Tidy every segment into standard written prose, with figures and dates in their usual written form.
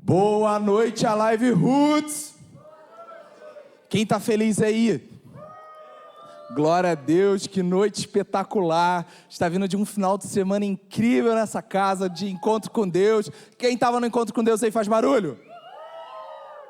Boa noite, a Live Roots. Quem tá feliz aí? Glória a Deus, que noite espetacular. Está vindo de um final de semana incrível nessa casa, de encontro com Deus. Quem estava no encontro com Deus aí faz barulho?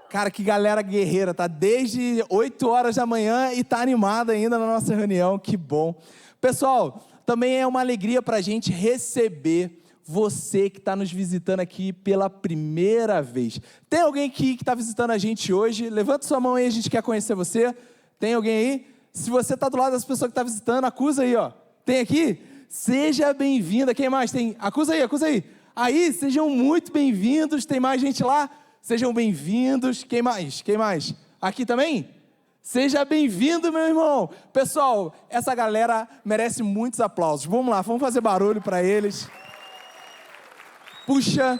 Cara, que galera guerreira, tá desde 8 horas da manhã e tá animada ainda na nossa reunião, que bom. Pessoal, também é uma alegria pra gente receber você que está nos visitando aqui pela primeira vez. Tem alguém aqui que está visitando a gente hoje? Levanta sua mão aí, a gente quer conhecer você. Tem alguém aí? Se você está do lado das pessoas que está visitando, acusa aí, ó. Tem aqui? Seja bem-vinda. Quem mais tem? Acusa aí, acusa aí. Aí, sejam muito bem-vindos. Tem mais gente lá? Sejam bem-vindos. Quem mais? Quem mais? Aqui também? Seja bem-vindo, meu irmão. Pessoal, essa galera merece muitos aplausos. Vamos lá, vamos fazer barulho para eles. Puxa,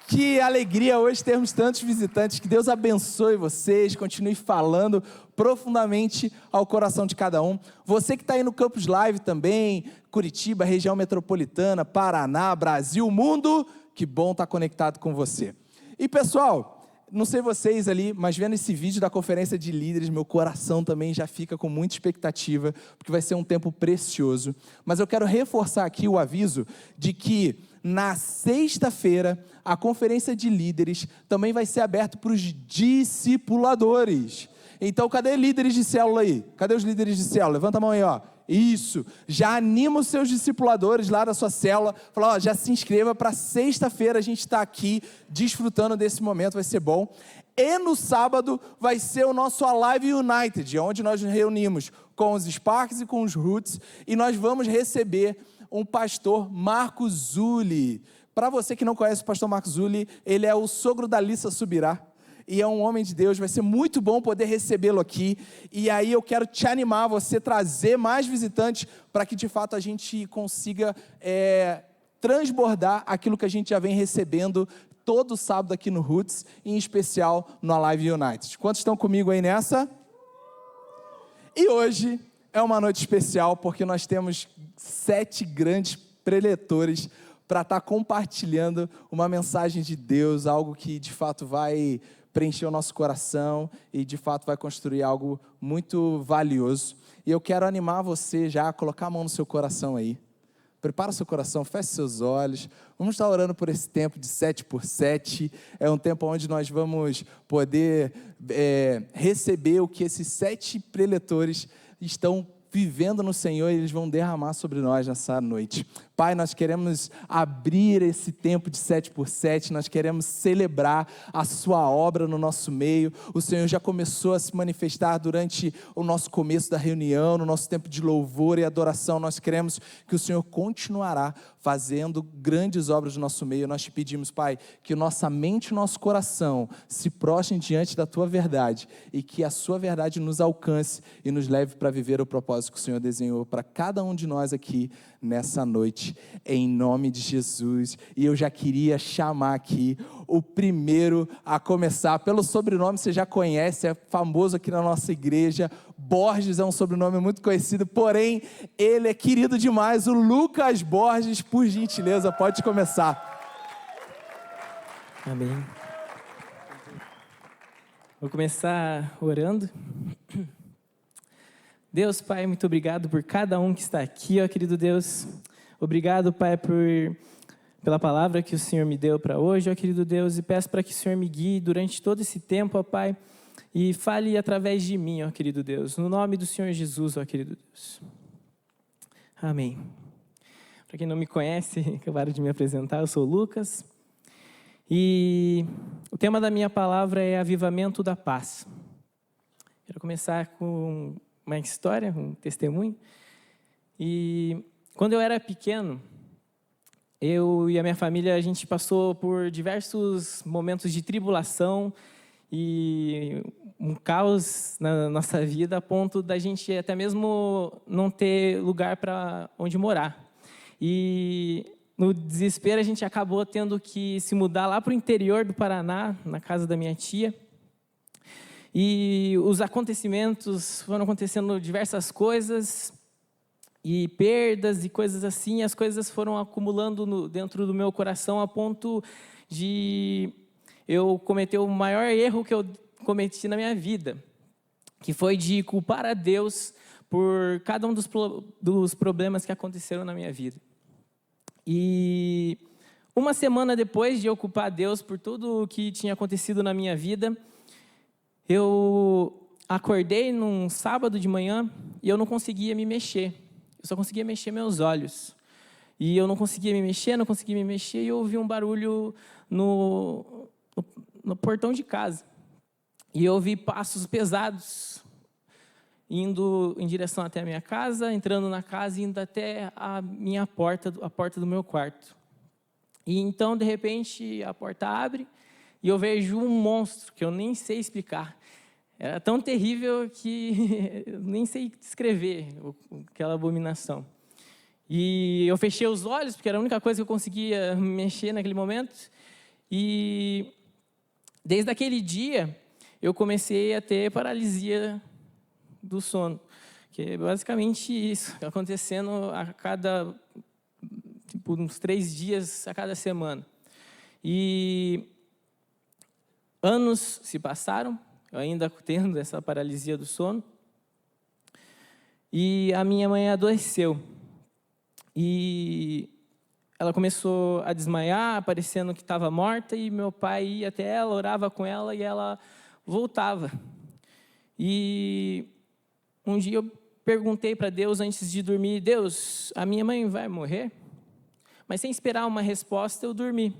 que alegria hoje termos tantos visitantes. Que Deus abençoe vocês, continue falando profundamente ao coração de cada um. Você que está aí no Campus Live também, Curitiba, região metropolitana, Paraná, Brasil, mundo, que bom estar conectado com você. E pessoal, não sei vocês ali, mas vendo esse vídeo da conferência de líderes, meu coração também já fica com muita expectativa, porque vai ser um tempo precioso. Mas eu quero reforçar aqui o aviso de que na sexta-feira, a conferência de líderes também vai ser aberta para os discipuladores. Então, cadê líderes de célula aí? Cadê os líderes de célula? Levanta a mão aí, ó. Isso, já anima os seus discipuladores lá da sua célula. Fala, ó, já se inscreva para sexta-feira a gente está aqui desfrutando desse momento, vai ser bom. E no sábado vai ser o nosso Alive United, onde nós nos reunimos com os Sparks e com os Roots, e nós vamos receber um pastor, Marcos Zulli. Para você que não conhece o pastor Marcos Zulli, ele é o sogro da Lissa Subirá, e é um homem de Deus. Vai ser muito bom poder recebê-lo aqui, e aí eu quero te animar, você trazer mais visitantes, para que de fato a gente consiga transbordar aquilo que a gente já vem recebendo todo sábado aqui no Roots, em especial no Alive United. Quantos estão comigo aí nessa? E hoje é uma noite especial, porque nós temos 7 grandes preletores para estar compartilhando uma mensagem de Deus, algo que de fato vai preencher o nosso coração e de fato vai construir algo muito valioso. E eu quero animar você já a colocar a mão no seu coração aí. Prepara o seu coração, feche seus olhos. Vamos estar orando por esse tempo de 7x7. É um tempo onde nós vamos poder receber o que esses 7 preletores estão vivendo no Senhor, e eles vão derramar sobre nós nessa noite. Pai, nós queremos abrir esse tempo de 7x7, nós queremos celebrar a sua obra no nosso meio. O Senhor já começou a se manifestar durante o nosso começo da reunião, no nosso tempo de louvor e adoração. Nós queremos que o Senhor continuará fazendo grandes obras no nosso meio. Nós te pedimos, Pai, que nossa mente e nosso coração se prostrem diante da Tua verdade, e que a Sua verdade nos alcance e nos leve para viver o propósito que o Senhor desenhou para cada um de nós aqui nessa noite, em nome de Jesus. E eu já queria chamar aqui o primeiro a começar, pelo sobrenome você já conhece, é famoso aqui na nossa igreja. Borges é um sobrenome muito conhecido, porém ele é querido demais, o Lucas Borges. Por gentileza, pode começar. Amém. Vou começar orando. Deus, Pai, muito obrigado por cada um que está aqui, ó querido Deus. Obrigado, Pai, pela palavra que o Senhor me deu para hoje, ó querido Deus, e peço para que o Senhor me guie durante todo esse tempo, ó Pai, e fale através de mim, ó querido Deus, no nome do Senhor Jesus, ó querido Deus. Amém. Para quem não me conhece, acabaram de me apresentar, eu sou o Lucas, e o tema da minha palavra é avivamento da paz. Quero começar com uma história, um testemunho. E quando eu era pequeno, eu e a minha família, a gente passou por diversos momentos de tribulação e um caos na nossa vida, a ponto da gente até mesmo não ter lugar para onde morar. E no desespero a gente acabou tendo que se mudar lá para o interior do Paraná, na casa da minha tia. E os acontecimentos foram acontecendo diversas coisas, e perdas e coisas assim, e as coisas foram acumulando dentro do meu coração a ponto de eu cometi o maior erro que eu cometi na minha vida, que foi de culpar a Deus por cada um dos problemas que aconteceram na minha vida. E uma semana depois de eu culpar a Deus por tudo o que tinha acontecido na minha vida, eu acordei num sábado de manhã e eu não conseguia me mexer. Eu só conseguia mexer meus olhos. E eu não conseguia me mexer, e eu ouvi um barulho no portão de casa. E eu ouvi passos pesados, indo em direção até a minha casa, entrando na casa e indo até a porta do meu quarto. E então, de repente, a porta abre e eu vejo um monstro que eu nem sei explicar. Era tão terrível que eu nem sei descrever aquela abominação. E eu fechei os olhos, porque era a única coisa que eu conseguia mexer naquele momento. E desde aquele dia, eu comecei a ter paralisia do sono, que é basicamente isso, acontecendo a cada, uns 3 dias a cada semana. E anos se passaram, eu ainda tendo essa paralisia do sono, e a minha mãe adoeceu. E ela começou a desmaiar, parecendo que estava morta, e meu pai ia até ela, orava com ela, e ela voltava. E um dia eu perguntei para Deus antes de dormir: Deus, a minha mãe vai morrer? Mas sem esperar uma resposta, eu dormi.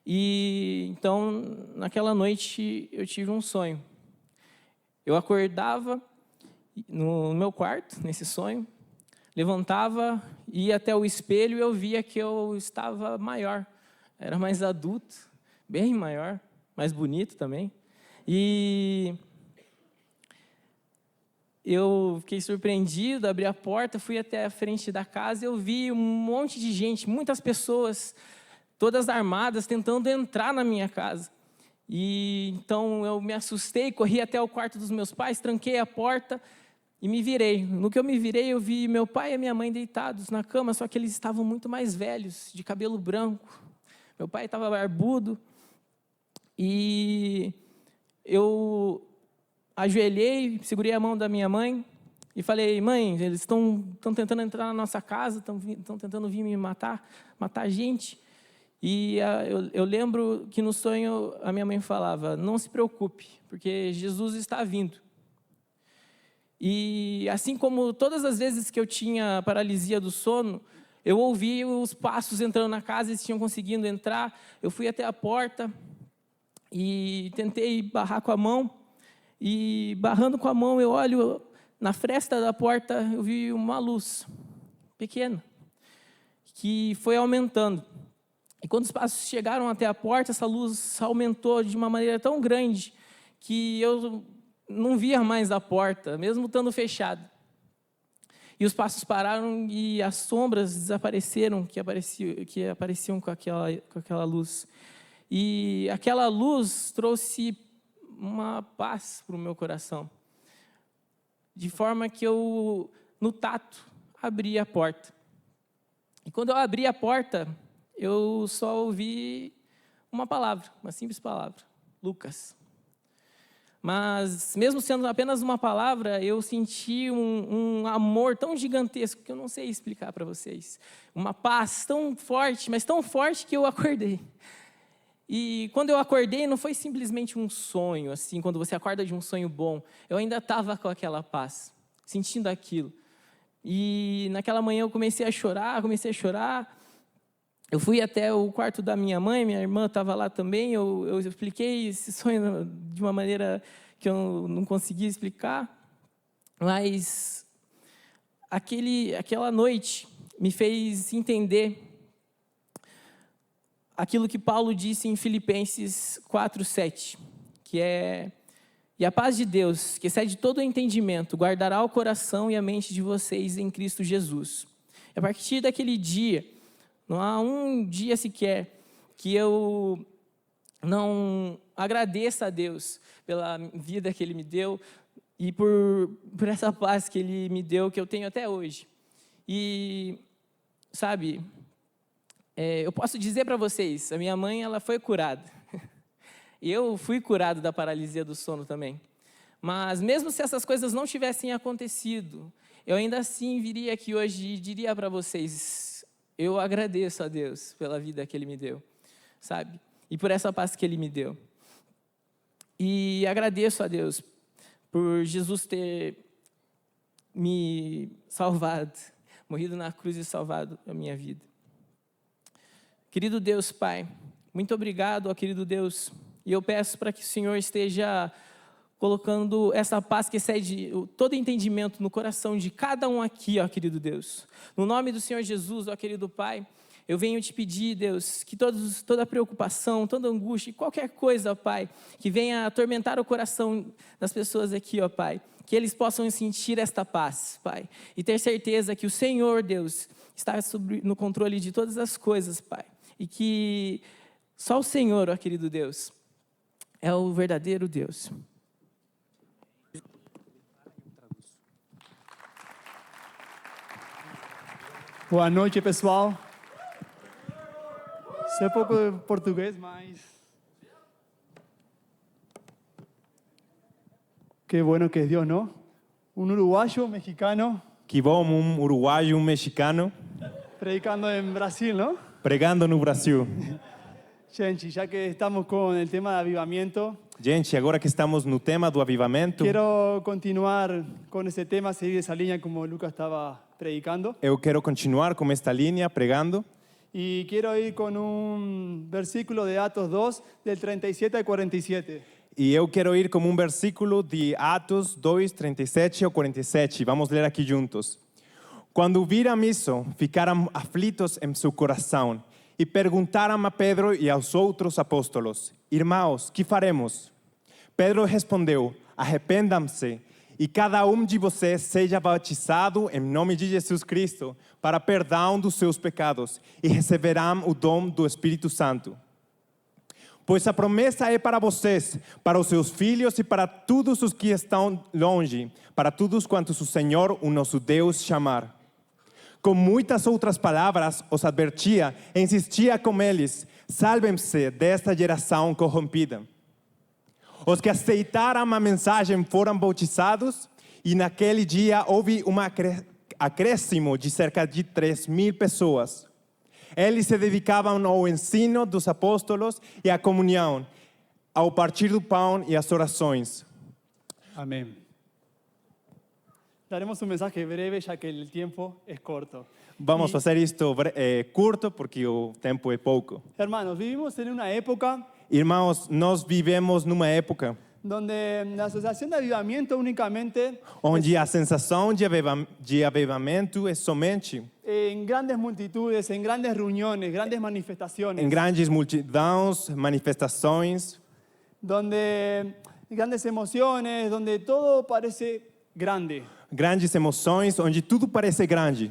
E então, naquela noite, eu tive um sonho. Eu acordava no meu quarto, nesse sonho, levantava, ia até o espelho e eu via que eu estava maior. Era mais adulto, bem maior, mais bonito também. E eu fiquei surpreendido, abri a porta, fui até a frente da casa e eu vi um monte de gente, muitas pessoas, todas armadas, tentando entrar na minha casa. E então eu me assustei, corri até o quarto dos meus pais, tranquei a porta e me virei. No que eu me virei, eu vi meu pai e a minha mãe deitados na cama, só que eles estavam muito mais velhos, de cabelo branco. Meu pai estava barbudo. E eu ajoelhei, segurei a mão da minha mãe e falei: mãe, eles estão tentando entrar na nossa casa, estão tentando vir me matar a gente. E eu lembro que no sonho a minha mãe falava: não se preocupe, porque Jesus está vindo. E assim como todas as vezes que eu tinha paralisia do sono, eu ouvi os passos entrando na casa, eles tinham conseguido entrar, eu fui até a porta e tentei barrar com a mão, e barrando com a mão eu olho na fresta da porta, eu vi uma luz pequena, que foi aumentando. E quando os passos chegaram até a porta, essa luz aumentou de uma maneira tão grande que eu não via mais a porta, mesmo estando fechada. E os passos pararam e as sombras desapareceram que apareciam com aquela luz. E aquela luz trouxe uma paz para o meu coração. De forma que eu, no tato, abri a porta. E quando eu abri a porta, eu só ouvi uma palavra, uma simples palavra: Lucas. Mas, mesmo sendo apenas uma palavra, eu senti um amor tão gigantesco que eu não sei explicar para vocês. Uma paz tão forte, mas tão forte que eu acordei. E quando eu acordei, não foi simplesmente um sonho, assim, quando você acorda de um sonho bom. Eu ainda estava com aquela paz, sentindo aquilo. E naquela manhã eu comecei a chorar. Eu fui até o quarto da minha mãe, minha irmã estava lá também, eu expliquei esse sonho de uma maneira que eu não conseguia explicar, mas aquela noite me fez entender aquilo que Paulo disse em Filipenses 4:7, que é: e a paz de Deus, que excede todo o entendimento, guardará o coração e a mente de vocês em Cristo Jesus. A partir daquele dia, não há um dia sequer que eu não agradeça a Deus pela vida que Ele me deu e por essa paz que Ele me deu, que eu tenho até hoje. E, sabe, eu posso dizer para vocês, a minha mãe ela foi curada. E eu fui curado da paralisia do sono também. Mas mesmo se essas coisas não tivessem acontecido, eu ainda assim viria aqui hoje e diria para vocês, eu agradeço a Deus pela vida que Ele me deu, sabe? E por essa paz que Ele me deu. E agradeço a Deus por Jesus ter me salvado, morrido na cruz e salvado a minha vida. Querido Deus, Pai, muito obrigado, ó querido Deus, e eu peço para que o Senhor esteja colocando essa paz que excede todo entendimento no coração de cada um aqui, ó querido Deus. No nome do Senhor Jesus, ó querido Pai, eu venho te pedir, Deus, que toda preocupação, toda angústia, qualquer coisa, ó Pai, que venha atormentar o coração das pessoas aqui, ó Pai, que eles possam sentir esta paz, Pai, e ter certeza que o Senhor, Deus, está no controle de todas as coisas, Pai, e que só o Senhor, ó querido Deus, é o verdadeiro Deus. Boa noite, pessoal. Sei pouco português, mas... Qué bueno que es Dios, ¿no? Un uruguayo, mexicano, Que bom, uruguaio, mexicano, predicando en Brasil, ¿no? pregando no Brasil. Gente, ya que estamos con el tema de avivamiento, Gente, agora que estamos no tema do avivamento, quiero continuar con ese tema, seguir esa línea como Lucas estaba predicando. eu quero continuar com esta linha pregando. Y quiero ir con un versículo de Atos 2, del 37 al 47. E eu quero ir com versículo de Atos 2, 37 ao 47. Vamos ler aqui juntos. Quando viram isso, ficaram aflitos em seu coração e perguntaram a Pedro e aos outros apóstolos: Irmãos, que faremos? Pedro respondeu: Arrependam-se e cada de vocês seja batizado em nome de Jesus Cristo para perdão dos seus pecados e receberão o dom do Espírito Santo. Pois a promessa é para vocês, para os seus filhos e para todos os que estão longe, para todos quantos o Senhor, o nosso Deus, chamar. Com muitas outras palavras, os advertia e insistia com eles: salvem-se desta geração corrompida. Os que aceitaram a mensagem foram bautizados e naquele dia houve um acréscimo de cerca de 3.000 pessoas. Eles se dedicavam ao ensino dos apóstolos e à comunhão, ao partir do pão e às orações. Amén. Daremos un mensaje breve ya que el tiempo es corto. Vamos fazer isto curto porque o tempo é pouco. Hermanos, vivimos en una época Irmãos, nós vivemos numa época donde la asociación de avivamiento únicamente onde a sensação de avivamento é somente en grandes multitudes, en grandes reuniones, grandes manifestaciones, em grandes multidões, manifestações, donde grandes emociones, donde todo parece grande. grandes emoções, onde tudo parece grande.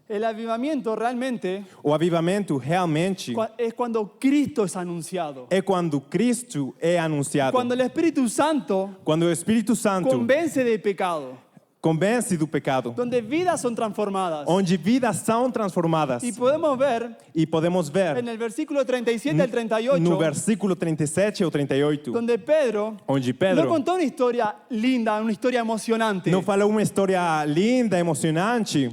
El avivamiento realmente O avivamento realmente es cuando Cristo es anunciado. é quando Cristo é anunciado. Cuando el Espíritu Santo Quando o Espírito Santo convence del pecado, convence do pecado, donde vidas son transformadas. onde vidas são transformadas. Y podemos ver E podemos ver en el versículo 37 al no 38, versículo 37 ou 38, donde Pedro onde no Pedro contó una historia linda, una historia emocionante, não falou uma história linda, emocionante,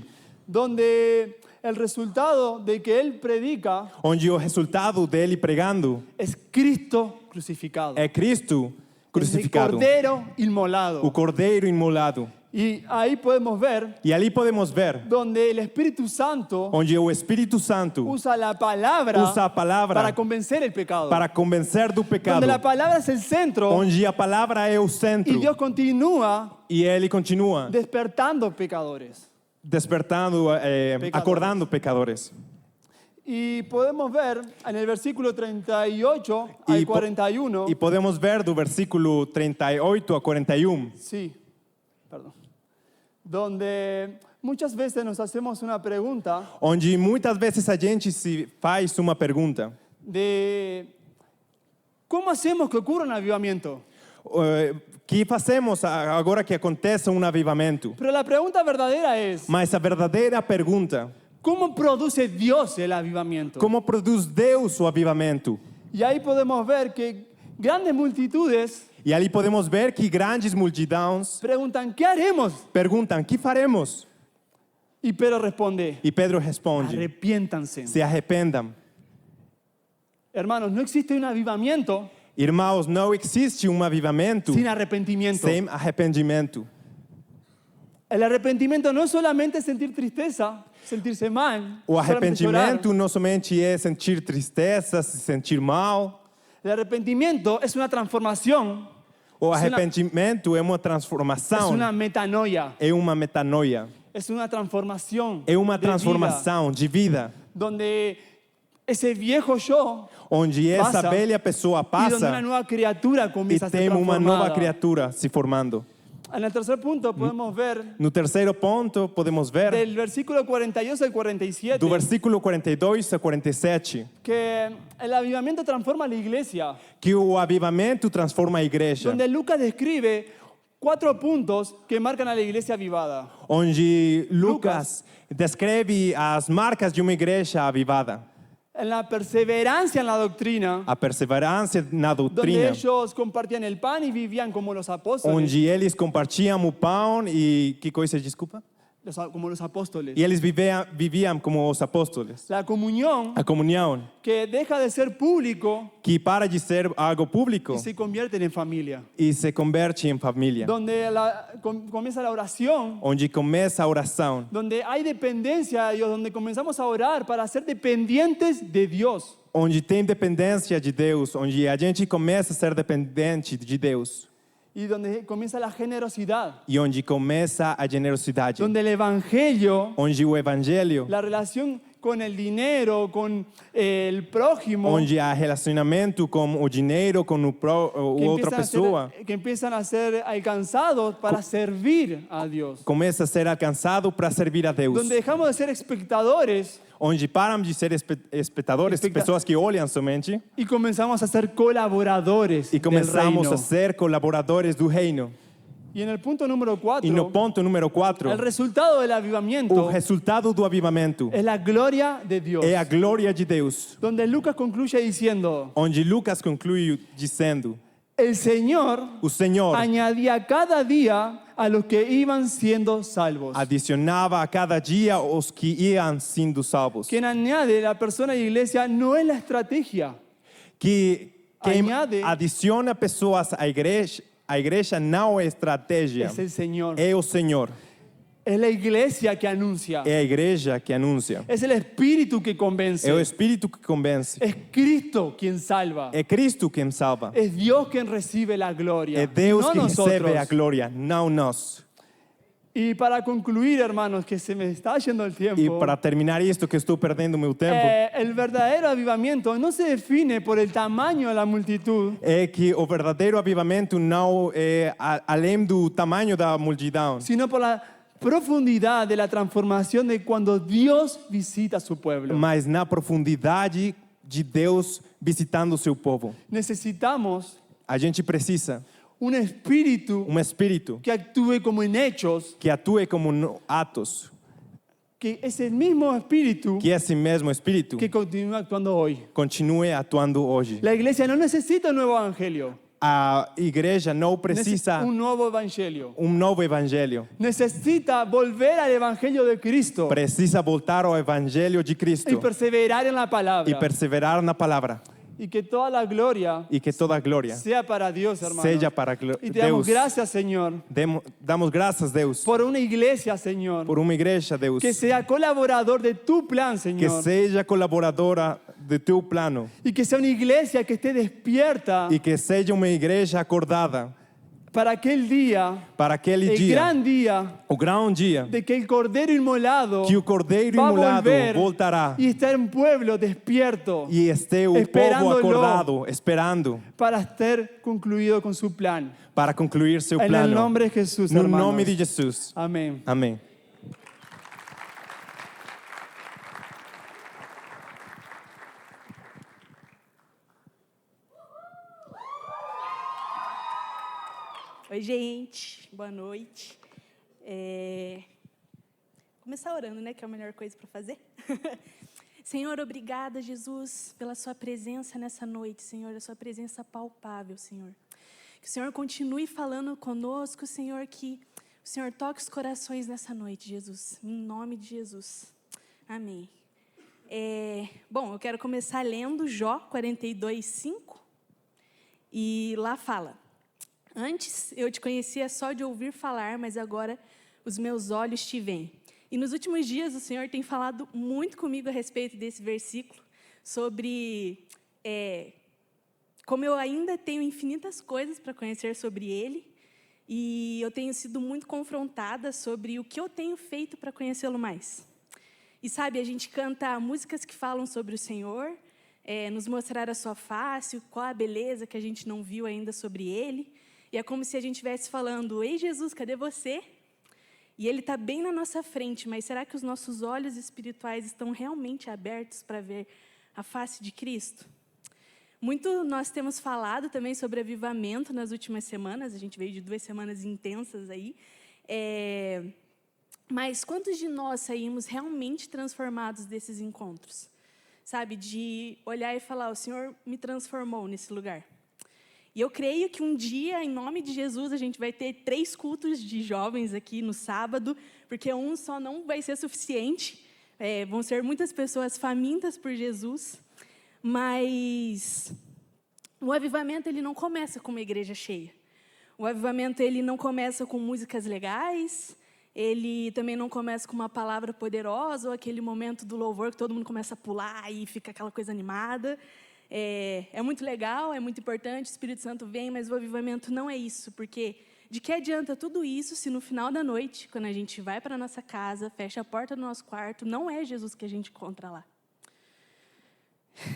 donde el resultado de que él predica onde o resultado dele pregando es Cristo crucificado. é Cristo El crucificado, Cordero inmolado. o Cordeiro imolado. Y ahí podemos ver E ali podemos ver donde el Espíritu Santo onde o Espírito Santo usa a palavra para convencer el pecado. para convencer do pecado, Donde la palabra es el centro onde a palavra é o centro y Dios continúa e ele continua despertando pecadores. despertando, Pecadores. acordando pecadores. Y podemos ver en el versículo 38 al E 41. e podemos ver do versículo 38 a 41, Sí, perdón. Donde muchas veces nos hacemos una pregunta onde muitas vezes a gente se faz uma pergunta: de ¿cómo hacemos que ocurra un avivamiento? que fazemos agora que acontece um avivamento? Pero la pregunta verdadera es, Mas a verdadeira pergunta: ¿Cómo produce Dios el avivamiento? Como produz Deus o avivamento? Y ahí podemos ver que grandes multitudes E ali podemos ver que grandes multidões preguntan, ¿qué haremos? perguntam: que faremos? Y Pedro responde, E Pedro responde: arrepiéntanse. se arrependam. Hermanos, no existe un avivamiento Irmãos, não existe avivamento sin arrepentimiento. sem arrependimento. El arrepentimiento no es solamente sentir tristeza, sentirse mal, O solamente llorar. arrependimento não somente é sentir tristeza, se sentir mal. El arrepentimiento es una transformación, O Es una- arrependimento é uma es transformação, una metanoia, é uma metanoia, es una transformación é uma de vida, transformação de vida, donde ese viejo yo onde essa passa, velha pessoa y donde una passa nueva criatura e comienza a ser tem uma nova transformada. criatura se formando. En el tercer punto podemos ver No terceiro ponto, podemos ver del versículo 42 al 47 do versículo 42 a 47 que el avivamiento transforma la iglesia, que o avivamento transforma a igreja, donde Lucas describe 4 puntos que marcan a la iglesia avivada. onde Lucas descreve as marcas de uma igreja avivada, En la perseverancia en la doctrina, a perseverança na donde doutrina, ellos compartían el pan y vivían como los apóstoles. onde eles compartilham o pão e que coisa, desculpa? Como los apóstoles. E eles viviam como os apóstolos. La comunión A comunhão, que deja de ser público que para de ser algo público y se convierte en familia. e se converte em família, Donde comienza la oración, onde começa a oração, donde hay dependencia de Dios, donde comenzamos a orar para ser dependientes de Dios. onde tem dependência de Deus, onde a gente começa a ser dependente de Deus Y donde comienza la generosidad. e onde começa a generosidade, Donde el evangelio, onde o evangelho, la relación con el dinero, con el prójimo, onde há relacionamento com o dinheiro, com outra pessoa, que empiezan a ser alcanzados para servir a Dios. começa a ser alcançado para servir a Deus, Donde dejamos de ser espectadores onde param de ser espectadores, pessoas que olham somente, y comenzamos a ser colaboradores e del começamos reino. a ser colaboradores do reino. Y en el punto número 4, E no ponto número 4, el resultado del o avivamiento resultado do avivamento es la gloria de Dios. é a glória de Deus, Donde Lucas concluye diciendo, onde Lucas conclui dizendo: el Señor o Senhor añadía cada día a los que iban siendo salvos. adicionava a cada dia os que iam sendo salvos. Quien añade la persona y iglesia no es la estrategia. Que quem Añade- adiciona pessoas à igreja não é estratégia, Es el Señor. é o Senhor, Es la iglesia que anuncia. é a igreja que anuncia, Es el Espíritu que convence. é o Espírito que convence, Es Cristo quien salva. é Cristo quem salva, Es Dios quien recibe la gloria. é Deus no que recebe nosotros. a glória, não nós. Y para concluir, hermanos, que se me está yendo el tiempo. E para terminar isto que estou perdendo meu tempo, El verdadero avivamiento no se define por el tamaño de la multitud, é que o verdadeiro avivamento não é além do tamanho da multidão, sino por la profundidad de la transformación de cuando Dios visita a su pueblo. mas na profundidade de Deus visitando o seu povo. Necesitamos A gente precisa un espíritu espírito que actúe como en hechos, que atue como atos, que es el mismo espíritu que esse mesmo espírito que continúa actuando hoy. continue atuando hoje. La iglesia no necesita un nuevo evangelio, A igreja não precisa necesita un nuevo evangelio. novo evangelho, Necesita volver al evangelio de Cristo precisa voltar ao evangelho de y Cristo perseverar en la e palabra. perseverar na palavra, Y que toda la gloria e que toda a glória sea para Dios, hermano. seja para Y te damos Deus. gracias, Señor, Damos graças, Deus, por una iglesia, Señor, por uma igreja, Deus, que sea colaborador de tu plan, que Señor. seja colaboradora de teu plano Y que sea una iglesia que esté despierta e que seja uma igreja acordada para aquel día, para aquele el dia, gran día, o grande dia, de que el Cordero Inmolado que o Cordeiro va a imolado volver voltará y estar en pueblo despierto e este o povo Esperándolo. acordado, esperando para estar concluido con su plan. para concluir seu En el plano. nombre de Jesús, No hermanos. nome de Jesus. Amén. Amém. Oi, gente. Boa noite. começar orando, né? Que é a melhor coisa para fazer. Senhor, obrigada, Jesus, pela sua presença nessa noite, Senhor, a sua presença palpável, Senhor. Que o Senhor continue falando conosco, Senhor, que o Senhor toque os corações nessa noite, Jesus, em nome de Jesus. Amém. Bom, eu quero começar lendo Jó 42:5, e lá fala: antes eu te conhecia só de ouvir falar, mas agora os meus olhos te veem. E nos últimos dias o Senhor tem falado muito comigo a respeito desse versículo, sobre como eu ainda tenho infinitas coisas para conhecer sobre Ele, e eu tenho sido muito confrontada sobre o que eu tenho feito para conhecê-lo mais. E sabe, a gente canta músicas que falam sobre o Senhor, nos mostrar a sua face, qual a beleza que a gente não viu ainda sobre Ele, e é como se a gente estivesse falando: ei Jesus, cadê você? E Ele está bem na nossa frente, mas será que os nossos olhos espirituais estão realmente abertos para ver a face de Cristo? Muito nós temos falado também sobre avivamento nas últimas semanas, a gente veio de 2 semanas intensas aí, mas quantos de nós saímos realmente transformados desses encontros? Sabe, de olhar e falar: o Senhor me transformou nesse lugar. E eu creio que um dia, em nome de Jesus, a gente vai ter 3 cultos de jovens aqui no sábado, porque um só não vai ser suficiente. Vão ser muitas pessoas famintas por Jesus. Mas o avivamento, ele não começa com uma igreja cheia. O avivamento, ele não começa com músicas legais. Ele também não começa com uma palavra poderosa ou aquele momento do louvor que todo mundo começa a pular e fica aquela coisa animada. É muito legal, é muito importante, o Espírito Santo vem, mas o avivamento não é isso, porque de que adianta tudo isso se no final da noite, quando a gente vai para a nossa casa, fecha a porta do nosso quarto, não é Jesus que a gente encontra lá?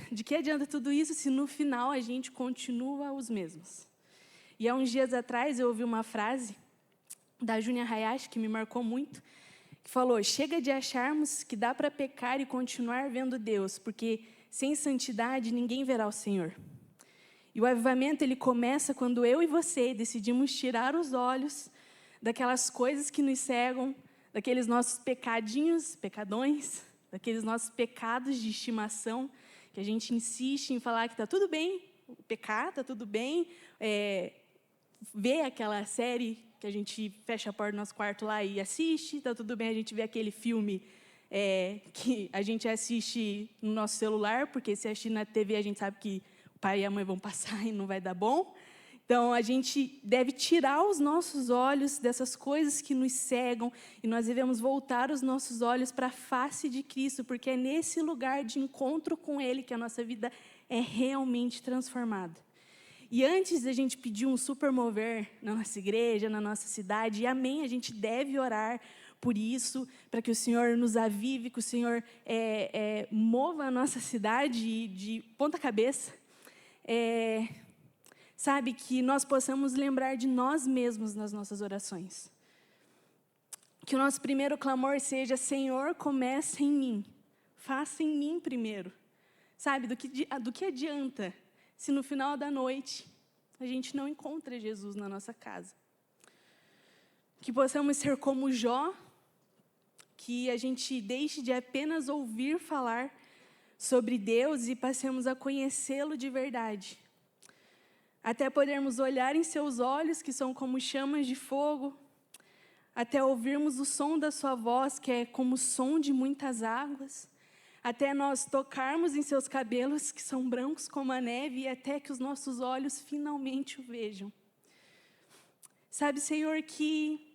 De que adianta tudo isso se no final a gente continua os mesmos? E há uns dias atrás eu ouvi uma frase da Júnia Hayashi que me marcou muito, que falou: chega de acharmos que dá para pecar e continuar vendo Deus, porque sem santidade ninguém verá o Senhor. E o avivamento, ele começa quando eu e você decidimos tirar os olhos daquelas coisas que nos cegam, daqueles nossos pecadões, daqueles nossos pecados de estimação, que a gente insiste em falar que está tudo bem pecar, está tudo bem ver aquela série que a gente fecha a porta do nosso quarto lá e assiste, está tudo bem a gente ver aquele filme que a gente assiste no nosso celular, porque se assistir na TV a gente sabe que o pai e a mãe vão passar e não vai dar bom. Então, a gente deve tirar os nossos olhos dessas coisas que nos cegam e nós devemos voltar os nossos olhos para a face de Cristo, porque é nesse lugar de encontro com Ele que a nossa vida é realmente transformada. E antes da gente pedir um super mover na nossa igreja, na nossa cidade, e amém, a gente deve orar por isso, para que o Senhor nos avive, que o Senhor mova a nossa cidade de ponta cabeça. Sabe, que nós possamos lembrar de nós mesmos nas nossas orações. Que o nosso primeiro clamor seja: Senhor, começa em mim. Faça em mim primeiro. Sabe, do que adianta se no final da noite a gente não encontra Jesus na nossa casa? Que possamos ser como Jó, que a gente deixe de apenas ouvir falar sobre Deus e passemos a conhecê-lo de verdade. Até podermos olhar em seus olhos, que são como chamas de fogo, até ouvirmos o som da sua voz, que é como o som de muitas águas, até nós tocarmos em seus cabelos, que são brancos como a neve, e até que os nossos olhos finalmente o vejam. Sabe, Senhor, que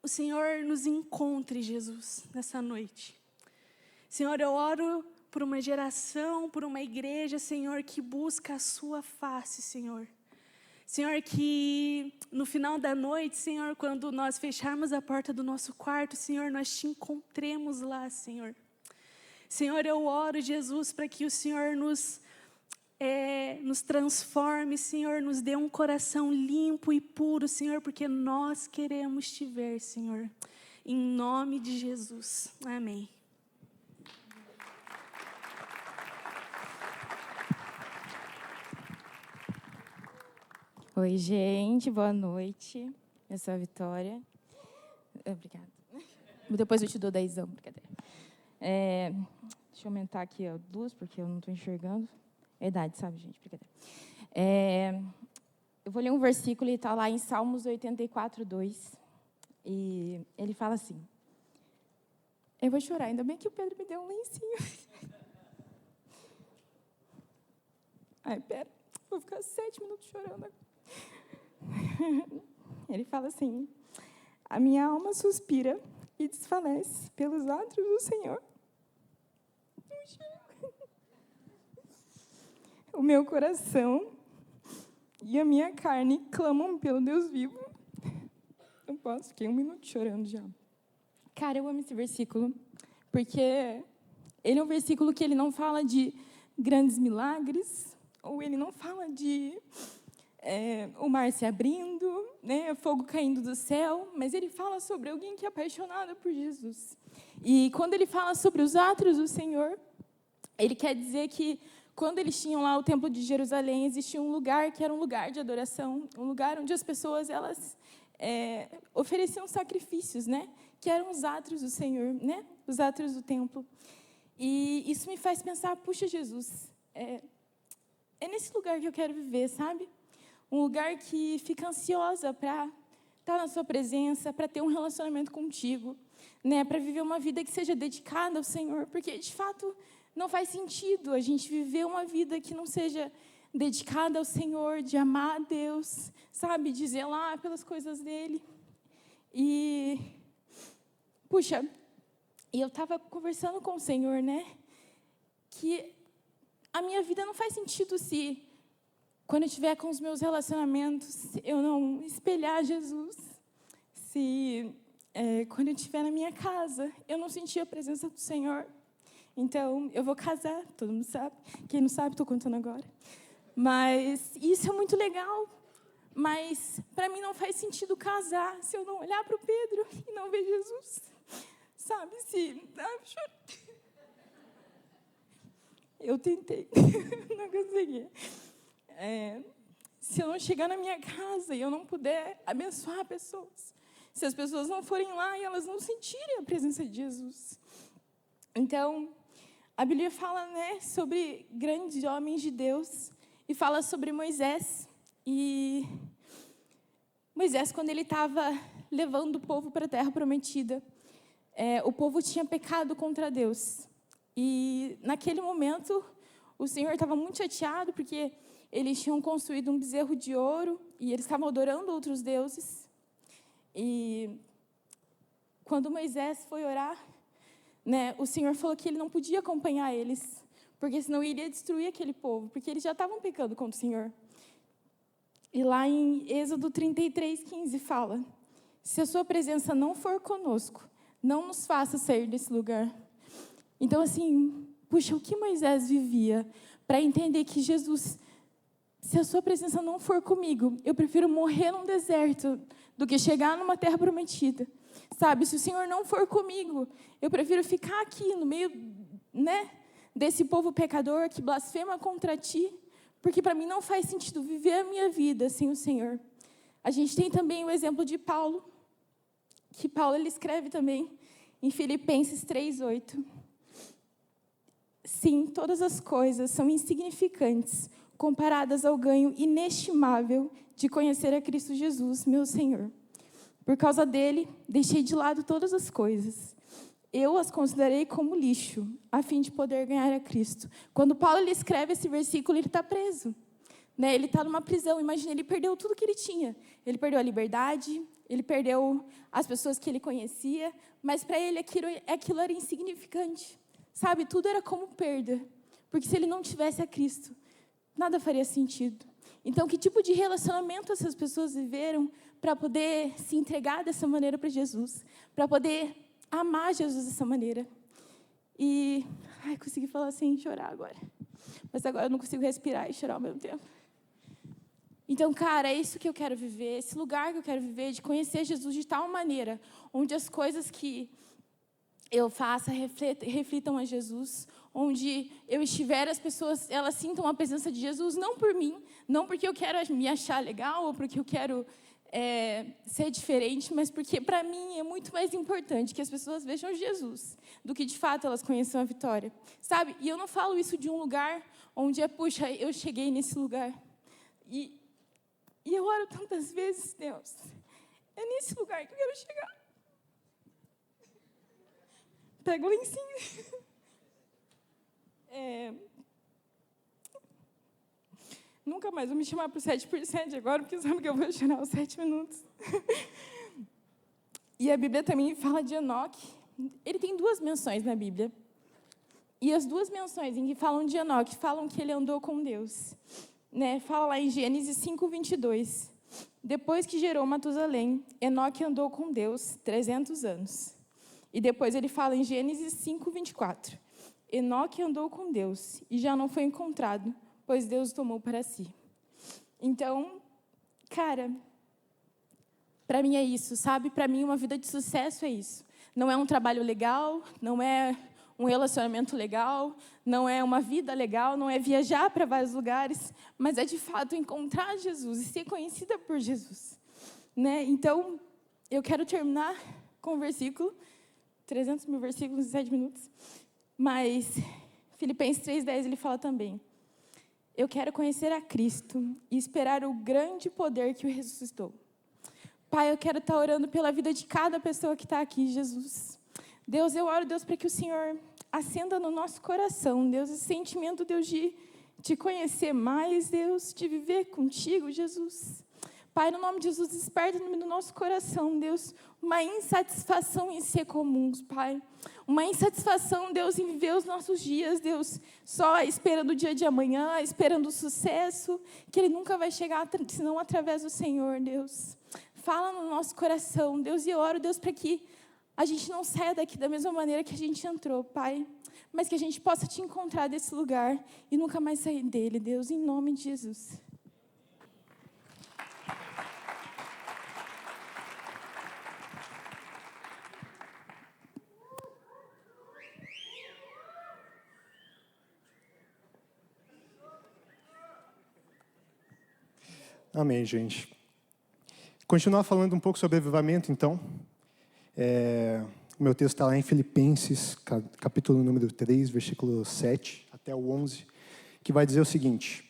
o Senhor nos encontre, Jesus, nessa noite. Senhor, eu oro por uma geração, por uma igreja, Senhor, que busca a sua face, Senhor. Senhor, que no final da noite, Senhor, quando nós fecharmos a porta do nosso quarto, Senhor, nós te encontremos lá, Senhor. Senhor, eu oro, Jesus, para que o Senhor nos transforme, Senhor, nos dê um coração limpo e puro, Senhor, porque nós queremos te ver, Senhor. Em nome de Jesus. Amém. Oi, gente, boa noite. Eu sou a Vitória. Obrigada. Depois eu te dou 10, brincadeira. Deixa eu aumentar aqui a luz, porque eu não estou enxergando. É idade, sabe, gente? Brincadeira. Eu vou ler um versículo, ele está lá em Salmos 84:2. E ele fala assim. Eu vou chorar, ainda bem que o Pedro me deu um lencinho. Ai, pera, vou ficar 7 minutos chorando. Ele fala assim: a minha alma suspira e desfalece pelos átrios do Senhor. O meu coração e a minha carne clamam pelo Deus vivo. Não posso, fiquei 1 minuto chorando já. Cara, eu amo esse versículo, porque ele é um versículo que ele não fala de grandes milagres, ou ele não fala de o mar se abrindo, né, fogo caindo do céu, mas ele fala sobre alguém que é apaixonado por Jesus. E quando ele fala sobre os átrios do Senhor, ele quer dizer que quando eles tinham lá o Templo de Jerusalém, existia um lugar que era um lugar de adoração, um lugar onde as pessoas elas ofereciam sacrifícios, né? Que eram os átrios do Senhor, né? Os átrios do templo. E isso me faz pensar, puxa, Jesus, é nesse lugar que eu quero viver, sabe? Um lugar que fica ansiosa para estar na sua presença, para ter um relacionamento contigo, né? Para viver uma vida que seja dedicada ao Senhor, porque, de fato, não faz sentido a gente viver uma vida que não seja dedicada ao Senhor, de amar a Deus, sabe? De zelar pelas coisas dEle. E, puxa, e eu estava conversando com o Senhor, né? Que a minha vida não faz sentido se, quando eu estiver com os meus relacionamentos, eu não espelhar Jesus. Se, quando eu estiver na minha casa, eu não sentir a presença do Senhor. Então, eu vou casar, todo mundo sabe. Quem não sabe, estou contando agora. Mas isso é muito legal. Mas, para mim, não faz sentido casar se eu não olhar para o Pedro e não ver Jesus. Sabe? Eu tentei, não consegui. Se eu não chegar na minha casa e eu não puder abençoar pessoas, se as pessoas não forem lá e elas não sentirem a presença de Jesus. Então, a Bíblia fala, né, sobre grandes homens de Deus e fala sobre Moisés. E Moisés, quando ele estava levando o povo para a Terra Prometida, o povo tinha pecado contra Deus. E, naquele momento, o Senhor estava muito chateado, porque eles tinham construído um bezerro de ouro e eles estavam adorando outros deuses. E, quando Moisés foi orar, né, o Senhor falou que ele não podia acompanhar eles, porque senão iria destruir aquele povo, porque eles já estavam pecando contra o Senhor. E lá em Êxodo 33:15 fala: se a sua presença não for conosco, não nos faça sair desse lugar. Então, assim, puxa, o que Moisés vivia para entender que Jesus, se a sua presença não for comigo, eu prefiro morrer num deserto do que chegar numa terra prometida. Sabe, se o Senhor não for comigo, eu prefiro ficar aqui no meio, né, desse povo pecador que blasfema contra ti, porque para mim não faz sentido viver a minha vida sem o Senhor. A gente tem também o exemplo de Paulo, que Paulo ele escreve também em Filipenses 3:8. Sim, todas as coisas são insignificantes comparadas ao ganho inestimável de conhecer a Cristo Jesus, meu Senhor. Por causa dele, deixei de lado todas as coisas. Eu as considerei como lixo, a fim de poder ganhar a Cristo. Quando Paulo ele escreve esse versículo, ele está preso. Né? Ele está numa prisão. Imagina, ele perdeu tudo que ele tinha. Ele perdeu a liberdade, ele perdeu as pessoas que ele conhecia, mas para ele aquilo era insignificante. Sabe, tudo era como perda. Porque se ele não tivesse a Cristo, nada faria sentido. Então, que tipo de relacionamento essas pessoas viveram para poder se entregar dessa maneira para Jesus? Para poder amar Jesus dessa maneira? E, consegui falar sem chorar agora. Mas agora eu não consigo respirar e chorar ao mesmo tempo. Então, cara, é isso que eu quero viver, esse lugar que eu quero viver, de conhecer Jesus de tal maneira, onde as coisas que eu faça reflitam a Jesus, onde eu estiver, as pessoas elas sintam a presença de Jesus, não por mim, não porque eu quero me achar legal, ou porque eu quero ser diferente, mas porque, para mim, é muito mais importante que as pessoas vejam Jesus do que, de fato, elas conheçam a Vitória. Sabe? E eu não falo isso de um lugar onde puxa, eu cheguei nesse lugar. E eu oro tantas vezes, Deus, é nesse lugar que eu quero chegar. Pega o lencinho. Nunca mais vou me chamar para o 7% agora, porque sabe que eu vou chorar os 7 minutos. E a Bíblia também fala de Enoque. Ele tem 2 menções na Bíblia. E as 2 menções em que falam de Enoque, falam que ele andou com Deus. Né? Fala lá em Gênesis 5:22. Depois que gerou Matusalém, Enoque andou com Deus 300 anos. E depois ele fala em Gênesis 5:24. Enoque andou com Deus e já não foi encontrado, pois Deus o tomou para si. Então, cara, para mim é isso, sabe? Para mim, uma vida de sucesso é isso. Não é um trabalho legal, não é um relacionamento legal, não é uma vida legal, não é viajar para vários lugares, mas é, de fato, encontrar Jesus e ser conhecida por Jesus. Né? Então, eu quero terminar com um versículo, 300 mil versículos em 7 minutos, mas Filipenses 3:10, ele fala também: eu quero conhecer a Cristo e esperar o grande poder que o ressuscitou. Pai, eu quero estar orando pela vida de cada pessoa que está aqui, Jesus. Deus, eu oro, Deus, para que o Senhor acenda no nosso coração, Deus, esse sentimento, Deus, de te conhecer mais, Deus, de viver contigo, Jesus. Pai, no nome de Jesus, desperta no nosso coração, Deus, uma insatisfação em ser comuns, Pai. Uma insatisfação, Deus, em viver os nossos dias, Deus, só esperando o dia de amanhã, esperando o sucesso, que ele nunca vai chegar senão através do Senhor, Deus. Fala no nosso coração, Deus, e eu oro, Deus, para que a gente não saia daqui da mesma maneira que a gente entrou, Pai, mas que a gente possa te encontrar desse lugar e nunca mais sair dele, Deus, em nome de Jesus. Amém, gente. Continuar falando um pouco sobre avivamento, então. O meu texto está lá em Filipenses, capítulo número 3, versículo 7 até o 11, que vai dizer o seguinte: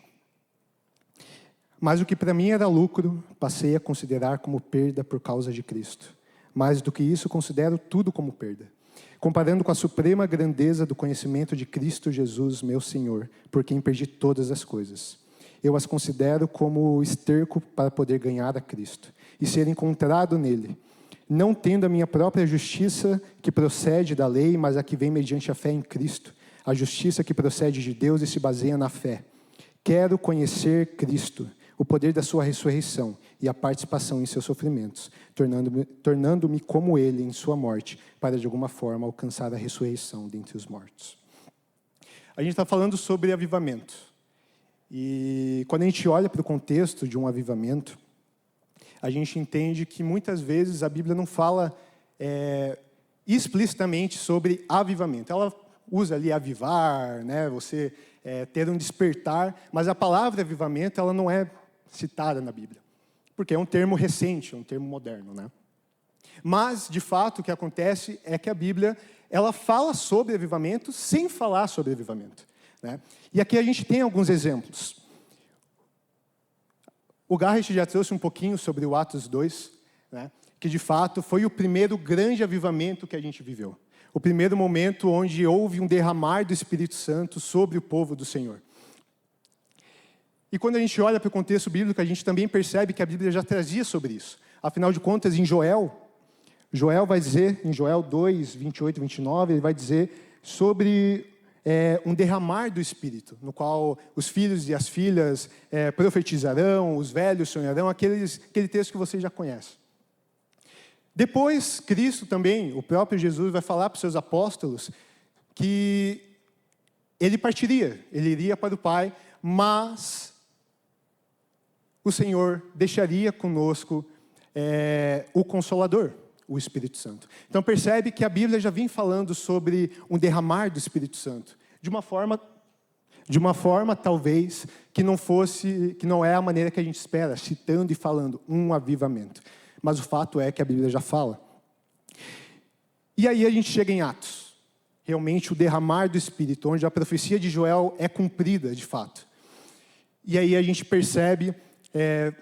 mas o que para mim era lucro, passei a considerar como perda por causa de Cristo. Mais do que isso, considero tudo como perda, comparando com a suprema grandeza do conhecimento de Cristo Jesus, meu Senhor, por quem perdi todas as coisas. Eu as considero como esterco para poder ganhar a Cristo e ser encontrado nele, não tendo a minha própria justiça que procede da lei, mas a que vem mediante a fé em Cristo, a justiça que procede de Deus e se baseia na fé. Quero conhecer Cristo, o poder da sua ressurreição e a participação em seus sofrimentos, tornando-me como ele em sua morte, para de alguma forma alcançar a ressurreição dentre os mortos. A gente está falando sobre avivamento. E quando a gente olha para o contexto de um avivamento, a gente entende que muitas vezes a Bíblia não fala explicitamente sobre avivamento. Ela usa ali avivar, né, você ter um despertar, mas a palavra avivamento ela não é citada na Bíblia, porque é um termo recente, é um termo moderno, né? Mas, de fato, o que acontece é que a Bíblia ela fala sobre avivamento sem falar sobre avivamento. Né? E aqui a gente tem alguns exemplos. O Garrett já trouxe um pouquinho sobre o Atos 2, né? Que de fato foi o primeiro grande avivamento que a gente viveu. O primeiro momento onde houve um derramar do Espírito Santo sobre o povo do Senhor. E quando a gente olha para o contexto bíblico, a gente também percebe que a Bíblia já trazia sobre isso. Afinal de contas, em Joel vai dizer, em Joel 2, 28 e 29, ele vai dizer sobre um derramar do Espírito, no qual os filhos e as filhas profetizarão, os velhos sonharão, aquele texto que vocês já conhecem. Depois, Cristo também, o próprio Jesus, vai falar para os seus apóstolos que ele partiria, ele iria para o Pai, mas o Senhor deixaria conosco o Consolador, o Espírito Santo. Então percebe que a Bíblia já vem falando sobre um derramar do Espírito Santo, de uma forma de uma forma, talvez, que não é a maneira que a gente espera, citando e falando um avivamento. Mas o fato é que a Bíblia já fala. E aí a gente chega em Atos. Realmente o derramar do Espírito, onde a profecia de Joel é cumprida, de fato. E aí a gente percebe,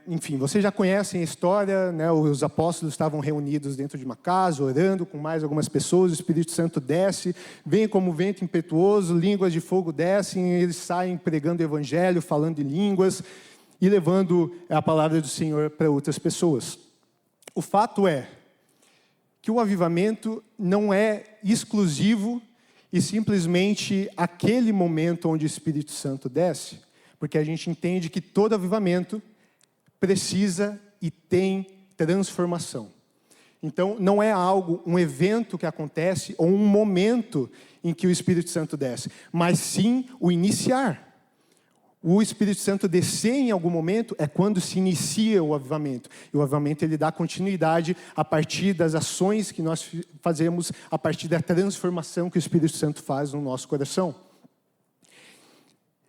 enfim, vocês já conhecem a história, né? Os apóstolos estavam reunidos dentro de uma casa, orando com mais algumas pessoas, o Espírito Santo desce, vem como vento impetuoso, línguas de fogo descem, eles saem pregando o evangelho, falando em línguas e levando a palavra do Senhor para outras pessoas. O fato é que o avivamento não é exclusivo e simplesmente aquele momento onde o Espírito Santo desce, porque a gente entende que todo avivamento precisa e tem transformação. Então, não é algo, um evento que acontece ou um momento em que o Espírito Santo desce, mas sim o iniciar. O Espírito Santo descer em algum momento é quando se inicia o avivamento. E o avivamento ele dá continuidade a partir das ações que nós fazemos, a partir da transformação que o Espírito Santo faz no nosso coração.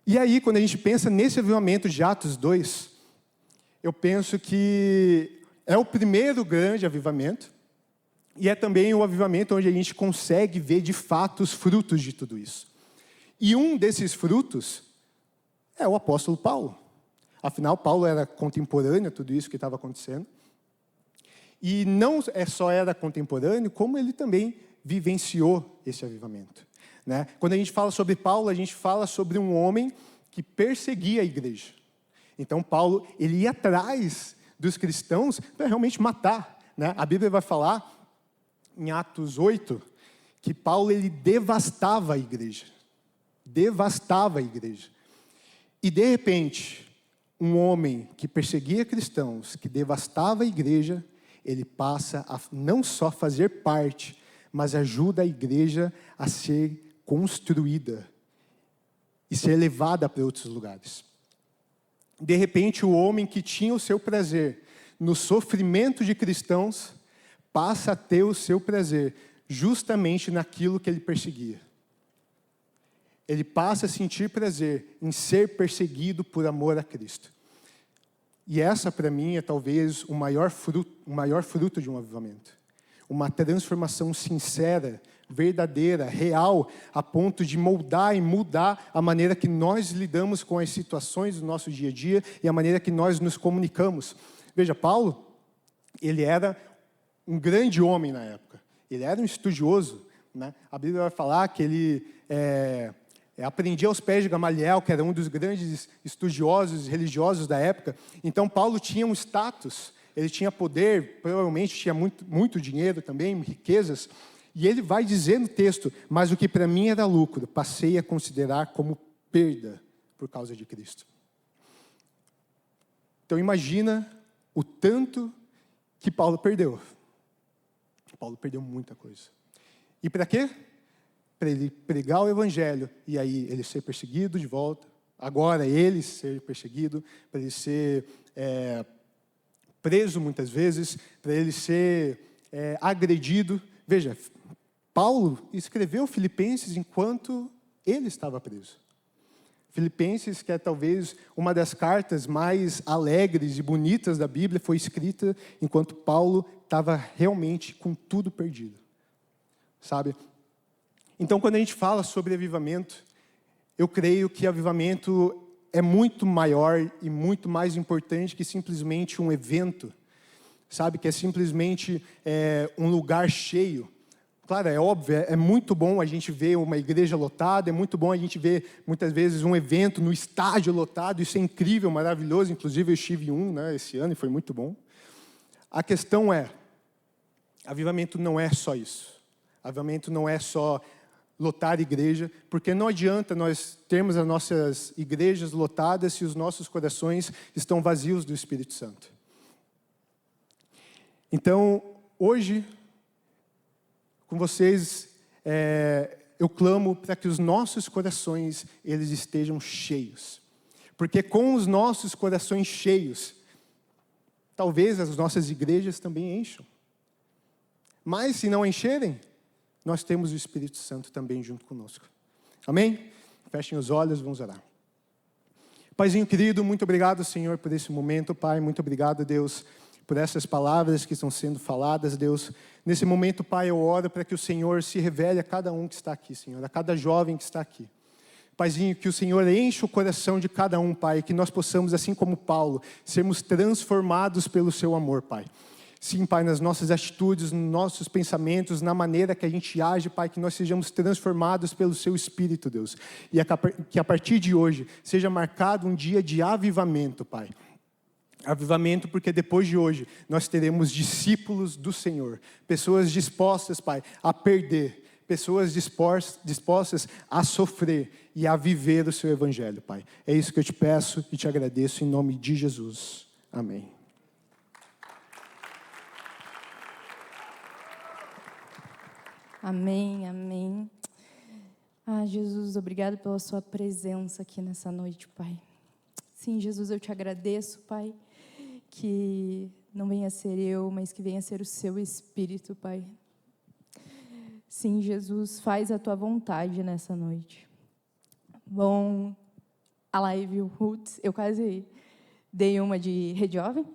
E aí, quando a gente pensa nesse avivamento de Atos 2, eu penso que é o primeiro grande avivamento e é também o avivamento onde a gente consegue ver de fato os frutos de tudo isso. E um desses frutos é o apóstolo Paulo. Afinal, Paulo era contemporâneo a tudo isso que estava acontecendo. E não só era contemporâneo, como ele também vivenciou esse avivamento. Né? Quando a gente fala sobre Paulo, a gente fala sobre um homem que perseguia a igreja. Então, Paulo, ele ia atrás dos cristãos para realmente matar. Né? A Bíblia vai falar, em Atos 8, que Paulo, ele devastava a igreja. Devastava a igreja. E, de repente, um homem que perseguia cristãos, que devastava a igreja, ele passa a não só fazer parte, mas ajuda a igreja a ser construída e ser levada para outros lugares. De repente, o homem que tinha o seu prazer no sofrimento de cristãos, passa a ter o seu prazer justamente naquilo que ele perseguia. Ele passa a sentir prazer em ser perseguido por amor a Cristo. E essa, para mim, é talvez o maior fruto de um avivamento. Uma transformação sincera, verdadeira, real, a ponto de moldar e mudar a maneira que nós lidamos com as situações do nosso dia a dia e a maneira que nós nos comunicamos. Veja, Paulo, ele era um grande homem na época. Ele era um estudioso. Né? A Bíblia vai falar que ele aprendia aos pés de Gamaliel, que era um dos grandes estudiosos religiosos da época. Então, Paulo tinha um status, ele tinha poder, provavelmente tinha muito dinheiro também, riquezas. E ele vai dizer no texto, mas o que para mim era lucro, passei a considerar como perda por causa de Cristo. Então imagina o tanto que Paulo perdeu. Paulo perdeu muita coisa. E para quê? Para ele pregar o evangelho e aí ele ser perseguido de volta. Agora ele ser perseguido, para ele ser preso muitas vezes, para ele ser agredido. Veja, Paulo escreveu Filipenses enquanto ele estava preso. Filipenses, que é talvez uma das cartas mais alegres e bonitas da Bíblia, foi escrita enquanto Paulo estava realmente com tudo perdido. Sabe? Então, quando a gente fala sobre avivamento, eu creio que avivamento é muito maior e muito mais importante que simplesmente um evento. Sabe? Que é simplesmente um lugar cheio. Claro, é óbvio, é muito bom a gente ver uma igreja lotada, é muito bom a gente ver, muitas vezes, um evento no estádio lotado, isso é incrível, maravilhoso, inclusive eu estive em um, né, esse ano e foi muito bom. A questão é, avivamento não é só isso, avivamento não é só lotar igreja, porque não adianta nós termos as nossas igrejas lotadas se os nossos corações estão vazios do Espírito Santo. Então, hoje, com vocês, eu clamo para que os nossos corações, eles estejam cheios. Porque com os nossos corações cheios, talvez as nossas igrejas também encham. Mas se não encherem, nós temos o Espírito Santo também junto conosco. Amém? Fechem os olhos, vamos orar. Paizinho querido, muito obrigado, Senhor, por esse momento, Pai. Muito obrigado, Deus, por essas palavras que estão sendo faladas, Deus. Nesse momento, Pai, eu oro para que o Senhor se revele a cada um que está aqui, Senhor, a cada jovem que está aqui. Paizinho, que o Senhor enche o coração de cada um, Pai, que nós possamos, assim como Paulo, sermos transformados pelo Seu amor, Pai. Sim, Pai, nas nossas atitudes, nos nossos pensamentos, na maneira que a gente age, Pai, que nós sejamos transformados pelo Seu Espírito, Deus. E que a partir de hoje seja marcado um dia de avivamento, Pai. Avivamento porque depois de hoje nós teremos discípulos do Senhor. Pessoas dispostas, Pai, a perder. Pessoas dispostas a sofrer e a viver o Seu Evangelho, Pai. É isso que eu te peço e te agradeço em nome de Jesus. Amém. Amém, amém. Jesus, obrigado pela sua presença aqui nessa noite, Pai. Sim, Jesus, eu te agradeço, Pai, que não venha ser eu, mas que venha ser o seu Espírito, Pai. Sim, Jesus, faz a tua vontade nessa noite. Bom, a live Roots, eu quase dei uma de Rede Jovem,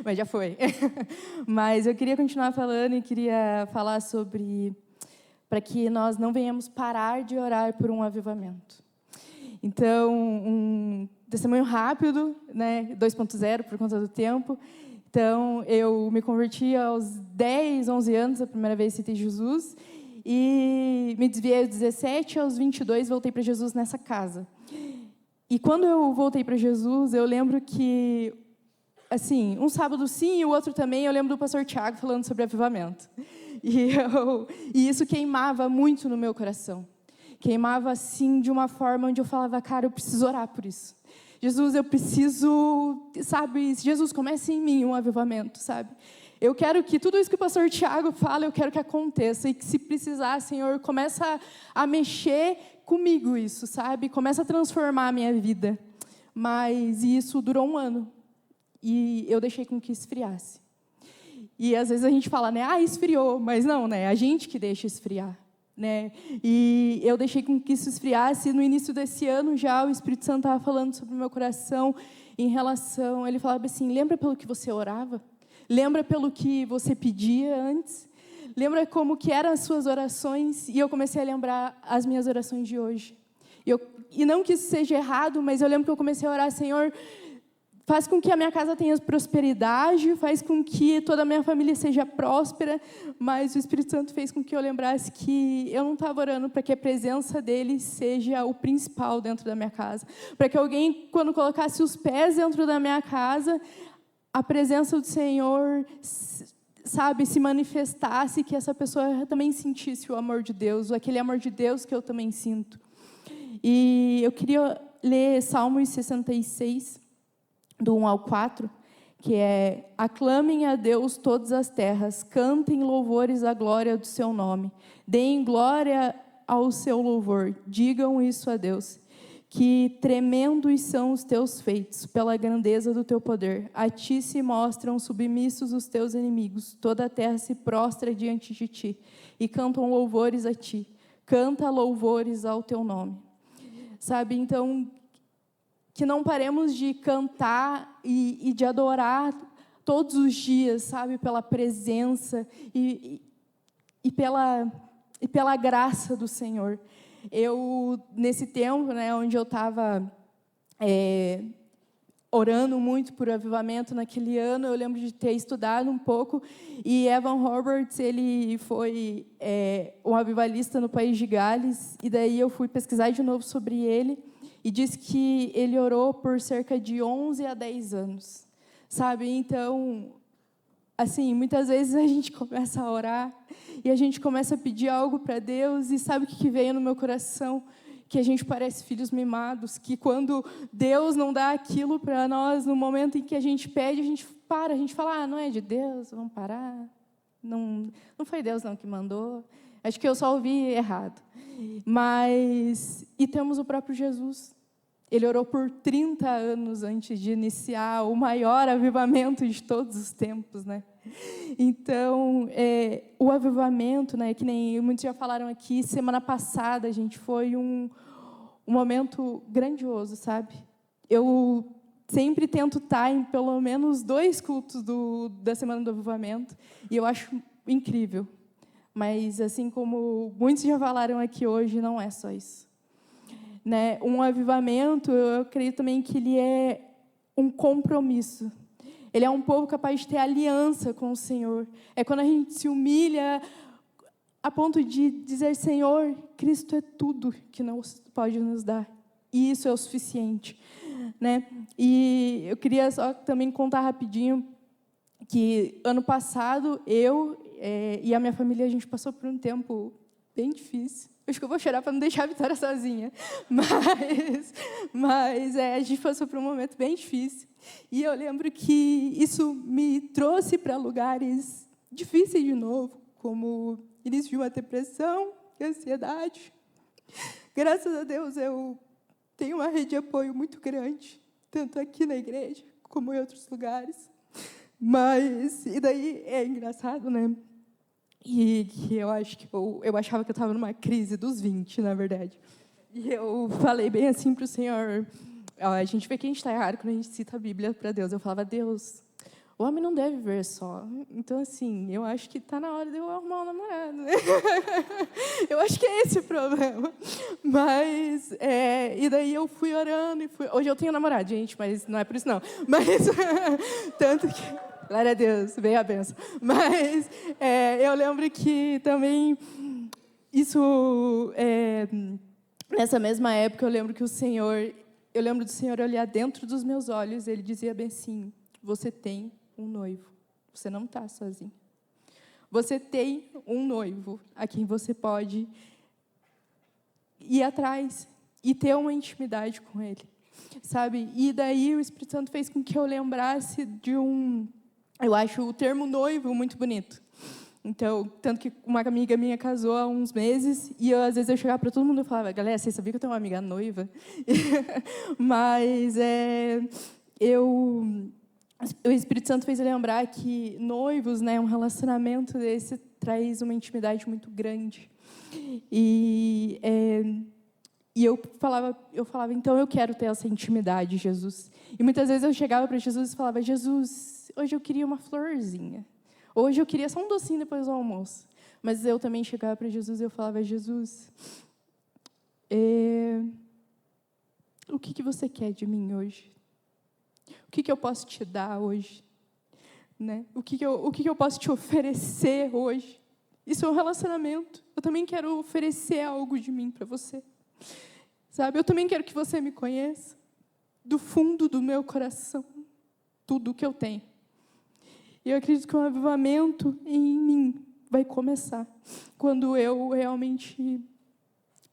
mas já foi. Mas eu queria continuar falando e queria falar sobre, para que nós não venhamos parar de orar por um avivamento. Então, um testemunho rápido, né, 2.0 por conta do tempo. Então, eu me converti aos 10, 11 anos, a primeira vez citei Jesus, e me desviei aos 17, aos 22 voltei para Jesus nessa casa. E quando eu voltei para Jesus, eu lembro que, assim, um sábado sim e o outro também, eu lembro do pastor Tiago falando sobre avivamento. E isso queimava muito no meu coração. Queimava, assim, de uma forma onde eu falava, cara, eu preciso orar por isso. Jesus, eu preciso, sabe, Jesus, comece em mim um avivamento, sabe? Eu quero que tudo isso que o pastor Tiago fala, eu quero que aconteça. E que se precisar, Senhor, começa a mexer comigo isso, sabe? Começa a transformar a minha vida. Mas isso durou 1 ano. E eu deixei com que esfriasse. E às vezes a gente fala, né? Esfriou. Mas não, né? A gente que deixa esfriar. Né? E eu deixei com que isso esfriasse. E no início desse ano já o Espírito Santo estava falando sobre o meu coração em relação... Ele falava assim, lembra pelo que você orava? Lembra pelo que você pedia antes? Lembra como que eram as suas orações? E eu comecei a lembrar as minhas orações de hoje. E não que isso seja errado, mas eu lembro que eu comecei a orar, Senhor, faz com que a minha casa tenha prosperidade, faz com que toda a minha família seja próspera, mas o Espírito Santo fez com que eu lembrasse que eu não estava orando para que a presença dele seja o principal dentro da minha casa. Para que alguém, quando colocasse os pés dentro da minha casa, a presença do Senhor, sabe, se manifestasse, que essa pessoa também sentisse o amor de Deus, aquele amor de Deus que eu também sinto. E eu queria ler Salmos 66, do 1 ao 4, que é: aclamem a Deus todas as terras, cantem louvores à glória do seu nome, deem glória ao seu louvor, digam isso a Deus. Que tremendos são os teus feitos, pela grandeza do teu poder. A ti se mostram submissos os teus inimigos, toda a terra se prostra diante de ti, e cantam louvores a ti. Canta louvores ao teu nome. Sabe, então, que não paremos de cantar e de adorar todos os dias, sabe, pela presença e pela graça do Senhor. Eu, nesse tempo, né, onde eu estava orando muito por avivamento naquele ano, eu lembro de ter estudado um pouco, e Evan Roberts, ele foi um avivalista no país de Gales, e daí eu fui pesquisar de novo sobre ele, e diz que ele orou por cerca de 11 a 10 anos, sabe? Então, assim, muitas vezes a gente começa a orar e a gente começa a pedir algo para Deus, e sabe o que veio no meu coração? Que a gente parece filhos mimados, que quando Deus não dá aquilo para nós, no momento em que a gente pede, a gente para, a gente fala, não é de Deus, vamos parar. Não foi Deus não que mandou, acho que eu só ouvi errado. Mas, e temos o próprio Jesus. Ele orou por 30 anos antes de iniciar o maior avivamento de todos os tempos, né? Então, o avivamento, né, que nem muitos já falaram aqui, semana passada, gente, foi um momento grandioso, sabe? Eu sempre tento estar em pelo menos 2 cultos da Semana do Avivamento, e eu acho incrível. Mas, assim como muitos já falaram aqui hoje, não é só isso. Né? Um avivamento, eu acredito também que ele é um compromisso. Ele é um povo capaz de ter aliança com o Senhor. É quando a gente se humilha a ponto de dizer, Senhor, Cristo é tudo que Deus pode nos dar. E isso é o suficiente. Né? E eu queria só também contar rapidinho que ano passado eu e a minha família, a gente passou por um tempo bem difícil. Acho que eu vou chorar para não deixar a Vitória sozinha. Mas a gente passou por um momento bem difícil. E eu lembro que isso me trouxe para lugares difíceis de novo, como início de uma depressão, ansiedade. Graças a Deus, eu tenho uma rede de apoio muito grande, tanto aqui na igreja, como em outros lugares. E daí é engraçado, né? E que eu acho que eu achava que eu estava numa crise dos 20, na verdade. E eu falei bem assim para o Senhor, a gente vê que a gente está errado quando a gente cita a Bíblia para Deus. Eu falava, Deus, o homem não deve ver só. Então, assim, eu acho que está na hora de eu arrumar um namorado. Eu acho que é esse o problema. E daí eu fui orando. Hoje eu tenho namorado, gente, mas não é por isso, não. Tanto que... Glória a Deus, veio a benção. Eu lembro que também, nessa mesma época, eu lembro do Senhor olhar dentro dos meus olhos, ele dizia bem assim, você tem um noivo, você não está sozinho. Você tem um noivo a quem você pode ir atrás e ter uma intimidade com ele, sabe? E daí o Espírito Santo fez com que eu lembrasse de eu acho o termo noivo muito bonito. Então, tanto que uma amiga minha casou há uns meses, e às vezes eu chegava para todo mundo e falava, galera, vocês sabiam que eu tenho uma amiga noiva? O Espírito Santo fez eu lembrar que noivos, né, um relacionamento desse traz uma intimidade muito grande. E eu falava, então eu quero ter essa intimidade, Jesus. E muitas vezes eu chegava para Jesus e falava, Jesus, hoje eu queria uma florzinha. Hoje eu queria só um docinho depois do almoço. Mas eu também chegava para Jesus e eu falava, Jesus, o que você quer de mim hoje? O que eu posso te dar hoje? Né? O que eu posso te oferecer hoje? Isso é um relacionamento. Eu também quero oferecer algo de mim para você. Sabe? Eu também quero que você me conheça. Do fundo do meu coração. Tudo o que eu tenho. E eu acredito que um avivamento em mim vai começar quando eu realmente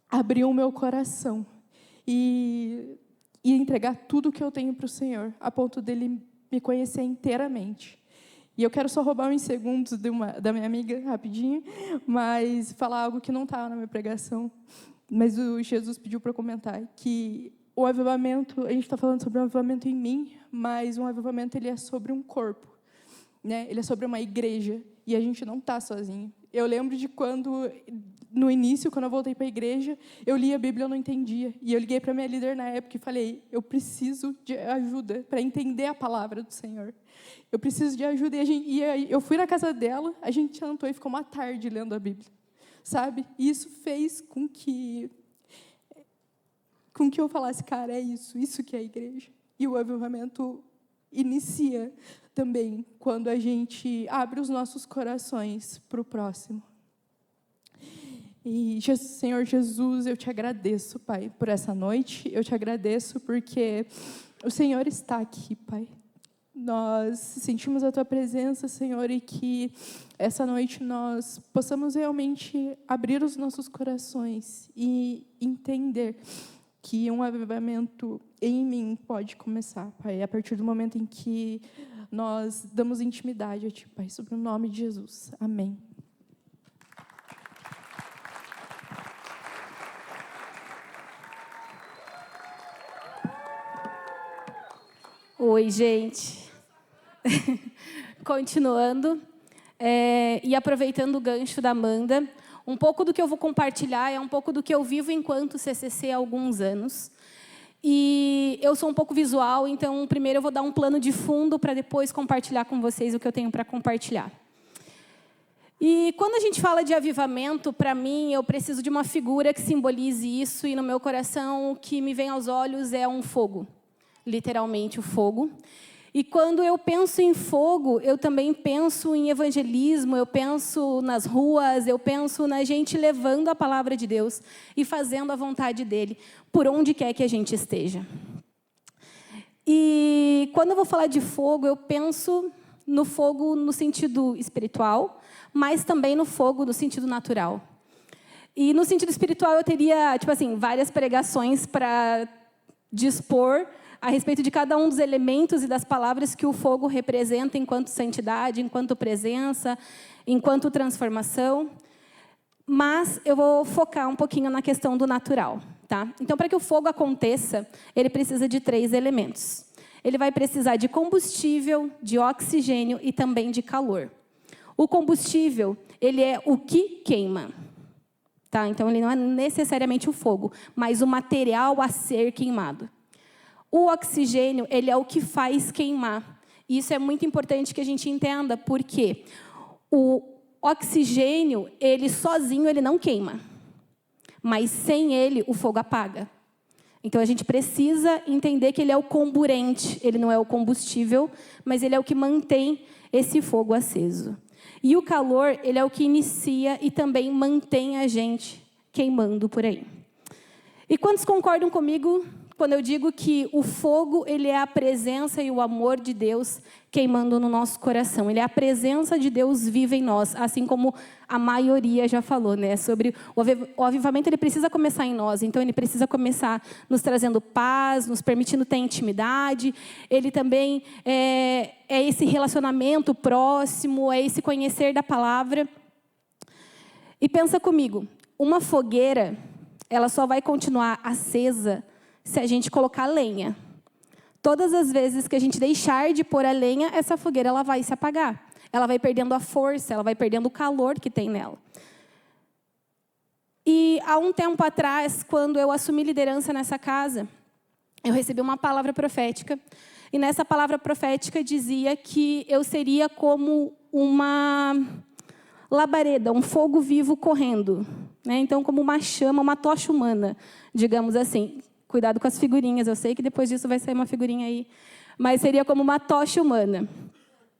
abrir o meu coração e entregar tudo o que eu tenho para o Senhor, a ponto dele me conhecer inteiramente. E eu quero só roubar uns segundos da minha amiga, rapidinho, mas falar algo que não estava na minha pregação. Mas o Jesus pediu para eu comentar que o avivamento, a gente está falando sobre um avivamento em mim, mas um avivamento ele é sobre um corpo. Né? Ele é sobre uma igreja, e a gente não está sozinho. Eu lembro de quando, no início, quando eu voltei para a igreja, eu li a Bíblia e eu não entendia. E eu liguei para a minha líder na época e falei, eu preciso de ajuda para entender a palavra do Senhor. Eu preciso de ajuda. Eu fui na casa dela, a gente jantou e ficou uma tarde lendo a Bíblia. Sabe? E isso fez com que eu falasse, cara, é isso que é a igreja. E o avivamento inicia também quando a gente abre os nossos corações para o próximo. E, Senhor Jesus, eu te agradeço, Pai, por essa noite. Eu te agradeço porque o Senhor está aqui, Pai. Nós sentimos a Tua presença, Senhor, e que essa noite nós possamos realmente abrir os nossos corações e entender que um avivamento em mim pode começar, Pai, a partir do momento em que nós damos intimidade a Ti, Pai, sobre o nome de Jesus. Amém. Oi, gente. continuando, e aproveitando o gancho da Amanda, um pouco do que eu vou compartilhar é um pouco do que eu vivo enquanto CCC há alguns anos. E eu sou um pouco visual, então primeiro eu vou dar um plano de fundo para depois compartilhar com vocês o que eu tenho para compartilhar. E quando a gente fala de avivamento, para mim, eu preciso de uma figura que simbolize isso, e no meu coração o que me vem aos olhos é um fogo, literalmente o fogo. E quando eu penso em fogo, eu também penso em evangelismo, eu penso nas ruas, eu penso na gente levando a palavra de Deus e fazendo a vontade dEle, por onde quer que a gente esteja. E quando eu vou falar de fogo, eu penso no fogo no sentido espiritual, mas também no fogo no sentido natural. E no sentido espiritual, eu teria, várias pregações para dispor a respeito de cada um dos elementos e das palavras que o fogo representa enquanto santidade, enquanto presença, enquanto transformação. Mas eu vou focar um pouquinho na questão do natural, tá? Então, para que o fogo aconteça, ele precisa de 3 elementos. Ele vai precisar de combustível, de oxigênio e também de calor. O combustível, ele é o que queima. Tá? Então, ele não é necessariamente o fogo, mas o material a ser queimado. O oxigênio, ele é o que faz queimar. E isso é muito importante que a gente entenda, porque o oxigênio, ele sozinho, ele não queima. Mas sem ele, o fogo apaga. Então, a gente precisa entender que ele é o comburente. Ele não é o combustível, mas ele é o que mantém esse fogo aceso. E o calor, ele é o que inicia e também mantém a gente queimando por aí. E quantos concordam comigo quando eu digo que o fogo, ele é a presença e o amor de Deus queimando no nosso coração? Ele é a presença de Deus viva em nós, assim como a maioria já falou, né? Sobre o avivamento, ele precisa começar em nós. Então, ele precisa começar nos trazendo paz, nos permitindo ter intimidade. Ele também é esse relacionamento próximo, é esse conhecer da palavra. E pensa comigo, uma fogueira, ela só vai continuar acesa se a gente colocar lenha. Todas as vezes que a gente deixar de pôr a lenha, essa fogueira ela vai se apagar. Ela vai perdendo a força, ela vai perdendo o calor que tem nela. E há um tempo atrás, quando eu assumi liderança nessa casa, eu recebi uma palavra profética. E nessa palavra profética dizia que eu seria como uma labareda, um fogo vivo correndo. Né? Então, como uma chama, uma tocha humana, digamos assim. Cuidado com as figurinhas, eu sei que depois disso vai sair uma figurinha aí. Mas seria como uma tocha humana.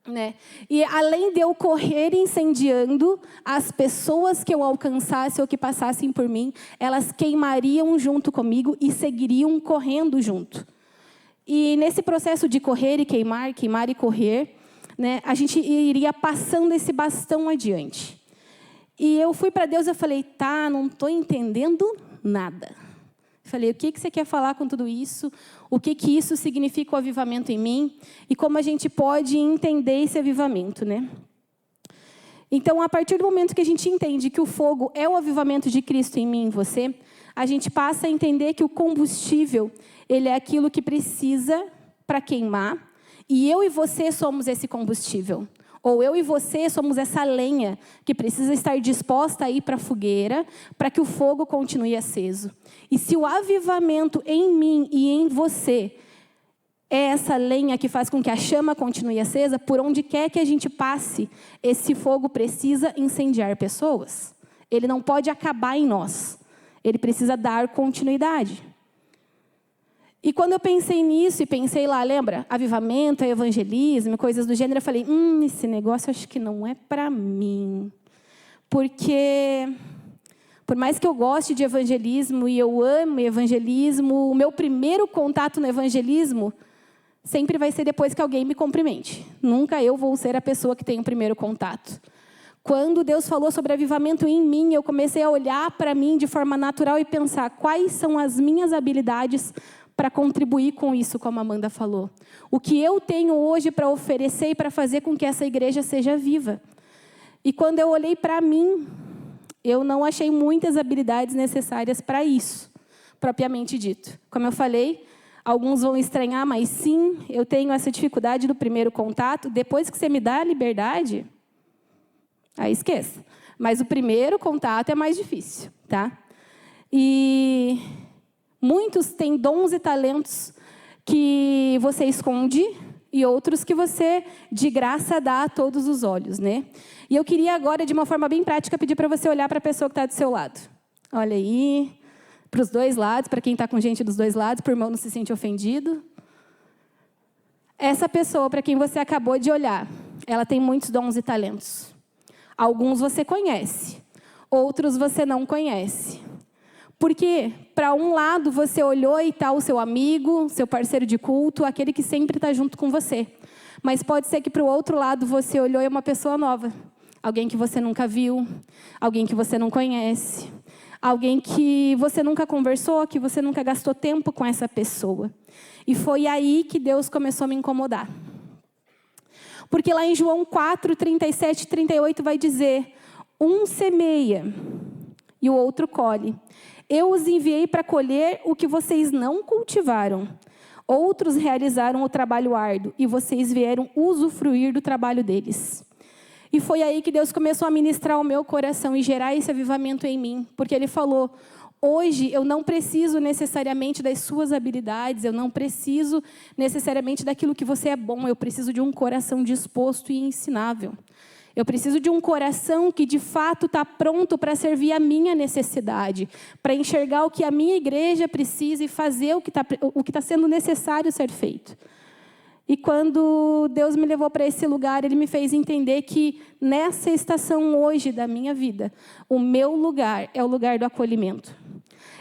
Né? E além de eu correr incendiando, as pessoas que eu alcançasse ou que passassem por mim, elas queimariam junto comigo e seguiriam correndo junto. E nesse processo de correr e queimar, queimar e correr, né, a gente iria passando esse bastão adiante. E eu fui para Deus e falei, tá, não estou entendendo nada. Falei, o que você quer falar com tudo isso? O que isso significa o avivamento em mim? E como a gente pode entender esse avivamento, né? Então, a partir do momento que a gente entende que o fogo é o avivamento de Cristo em mim e em você, a gente passa a entender que o combustível, ele é aquilo que precisa para queimar, e eu e você somos esse combustível. Ou eu e você somos essa lenha que precisa estar disposta a ir para a fogueira para que o fogo continue aceso. E se o avivamento em mim e em você é essa lenha que faz com que a chama continue acesa, por onde quer que a gente passe, esse fogo precisa incendiar pessoas. Ele não pode acabar em nós. Ele precisa dar continuidade. E quando eu pensei nisso, e pensei lá, lembra? Avivamento, evangelismo, coisas do gênero, eu falei, esse negócio acho que não é para mim. Porque, por mais que eu goste de evangelismo e eu amo evangelismo, o meu primeiro contato no evangelismo sempre vai ser depois que alguém me cumprimente. Nunca eu vou ser a pessoa que tem o primeiro contato. Quando Deus falou sobre avivamento em mim, eu comecei a olhar para mim de forma natural e pensar quais são as minhas habilidades para contribuir com isso, como a Amanda falou. O que eu tenho hoje para oferecer e para fazer com que essa igreja seja viva. E quando eu olhei para mim, eu não achei muitas habilidades necessárias para isso, propriamente dito. Como eu falei, Alguns vão estranhar, mas sim, eu tenho essa dificuldade do primeiro contato. Depois que você me dá a liberdade, aí esqueça. Mas o primeiro contato é mais difícil, tá? E muitos têm dons e talentos que você esconde e outros que você, de graça, dá a todos os olhos, né? E eu queria agora, de uma forma bem prática, pedir para você olhar para a pessoa que está do seu lado. Olha aí, para os dois lados, para quem está com gente dos dois lados, para o irmão não se sentir ofendido. Essa pessoa, para quem você acabou de olhar, ela tem muitos dons e talentos. Alguns você conhece, outros você não conhece. Porque, para um lado, você olhou e está o seu amigo, seu parceiro de culto, aquele que sempre está junto com você. Mas pode ser que, para o outro lado, você olhou e é uma pessoa nova. Alguém que você nunca viu, alguém que você não conhece, alguém que você nunca conversou, que você nunca gastou tempo com essa pessoa. E foi aí que Deus começou a me incomodar. Porque lá em João 4, 37 e 38 vai dizer: um semeia e o outro colhe. Eu os enviei para colher o que vocês não cultivaram. Outros realizaram o trabalho árduo e vocês vieram usufruir do trabalho deles. E foi aí que Deus começou a ministrar o meu coração e gerar esse avivamento em mim. Porque Ele falou: hoje eu não preciso necessariamente das suas habilidades, eu não preciso necessariamente daquilo que você é bom, eu preciso de um coração disposto e ensinável. Eu preciso de um coração que, de fato, está pronto para servir a minha necessidade, para enxergar o que a minha igreja precisa e fazer o que está sendo necessário ser feito. E quando Deus me levou para esse lugar, Ele me fez entender que, nessa estação hoje da minha vida, o meu lugar é o lugar do acolhimento.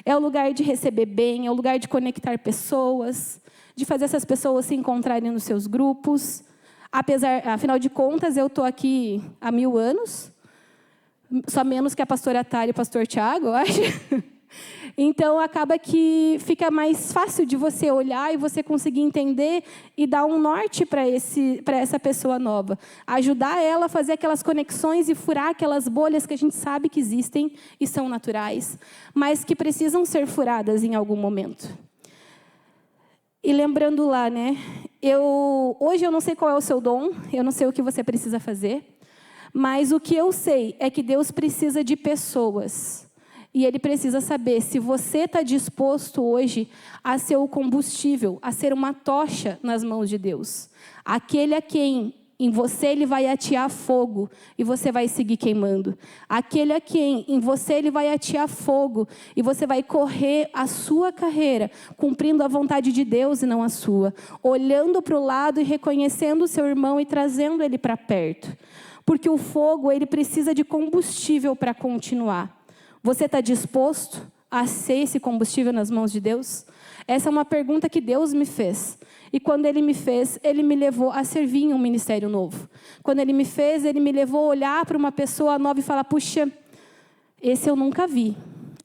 É o lugar de receber bem, é o lugar de conectar pessoas, de fazer essas pessoas se encontrarem nos seus grupos. Afinal de contas, eu estou aqui há 1000 anos, só menos que a pastora Thalia e o pastor Tiago, eu acho. Então, acaba que fica mais fácil de você olhar e você conseguir entender e dar um norte para essa pessoa nova. Ajudar ela a fazer aquelas conexões e furar aquelas bolhas que a gente sabe que existem e são naturais, mas que precisam ser furadas em algum momento. E lembrando lá, né? Hoje eu não sei qual é o seu dom, eu não sei o que você precisa fazer, mas o que eu sei é que Deus precisa de pessoas. E Ele precisa saber se você está disposto hoje a ser o combustível, a ser uma tocha nas mãos de Deus. Aquele a quem em você Ele vai atear fogo e você vai seguir queimando. Aquele a quem em você Ele vai atear fogo e você vai correr a sua carreira, cumprindo a vontade de Deus e não a sua. Olhando para o lado e reconhecendo o seu irmão e trazendo ele para perto. Porque o fogo, ele precisa de combustível para continuar. Você está disposto a ser esse combustível nas mãos de Deus? Essa é uma pergunta que Deus me fez. E quando Ele me fez, Ele me levou a servir em um ministério novo. Quando Ele me fez, Ele me levou a olhar para uma pessoa nova e falar: puxa, esse eu nunca vi.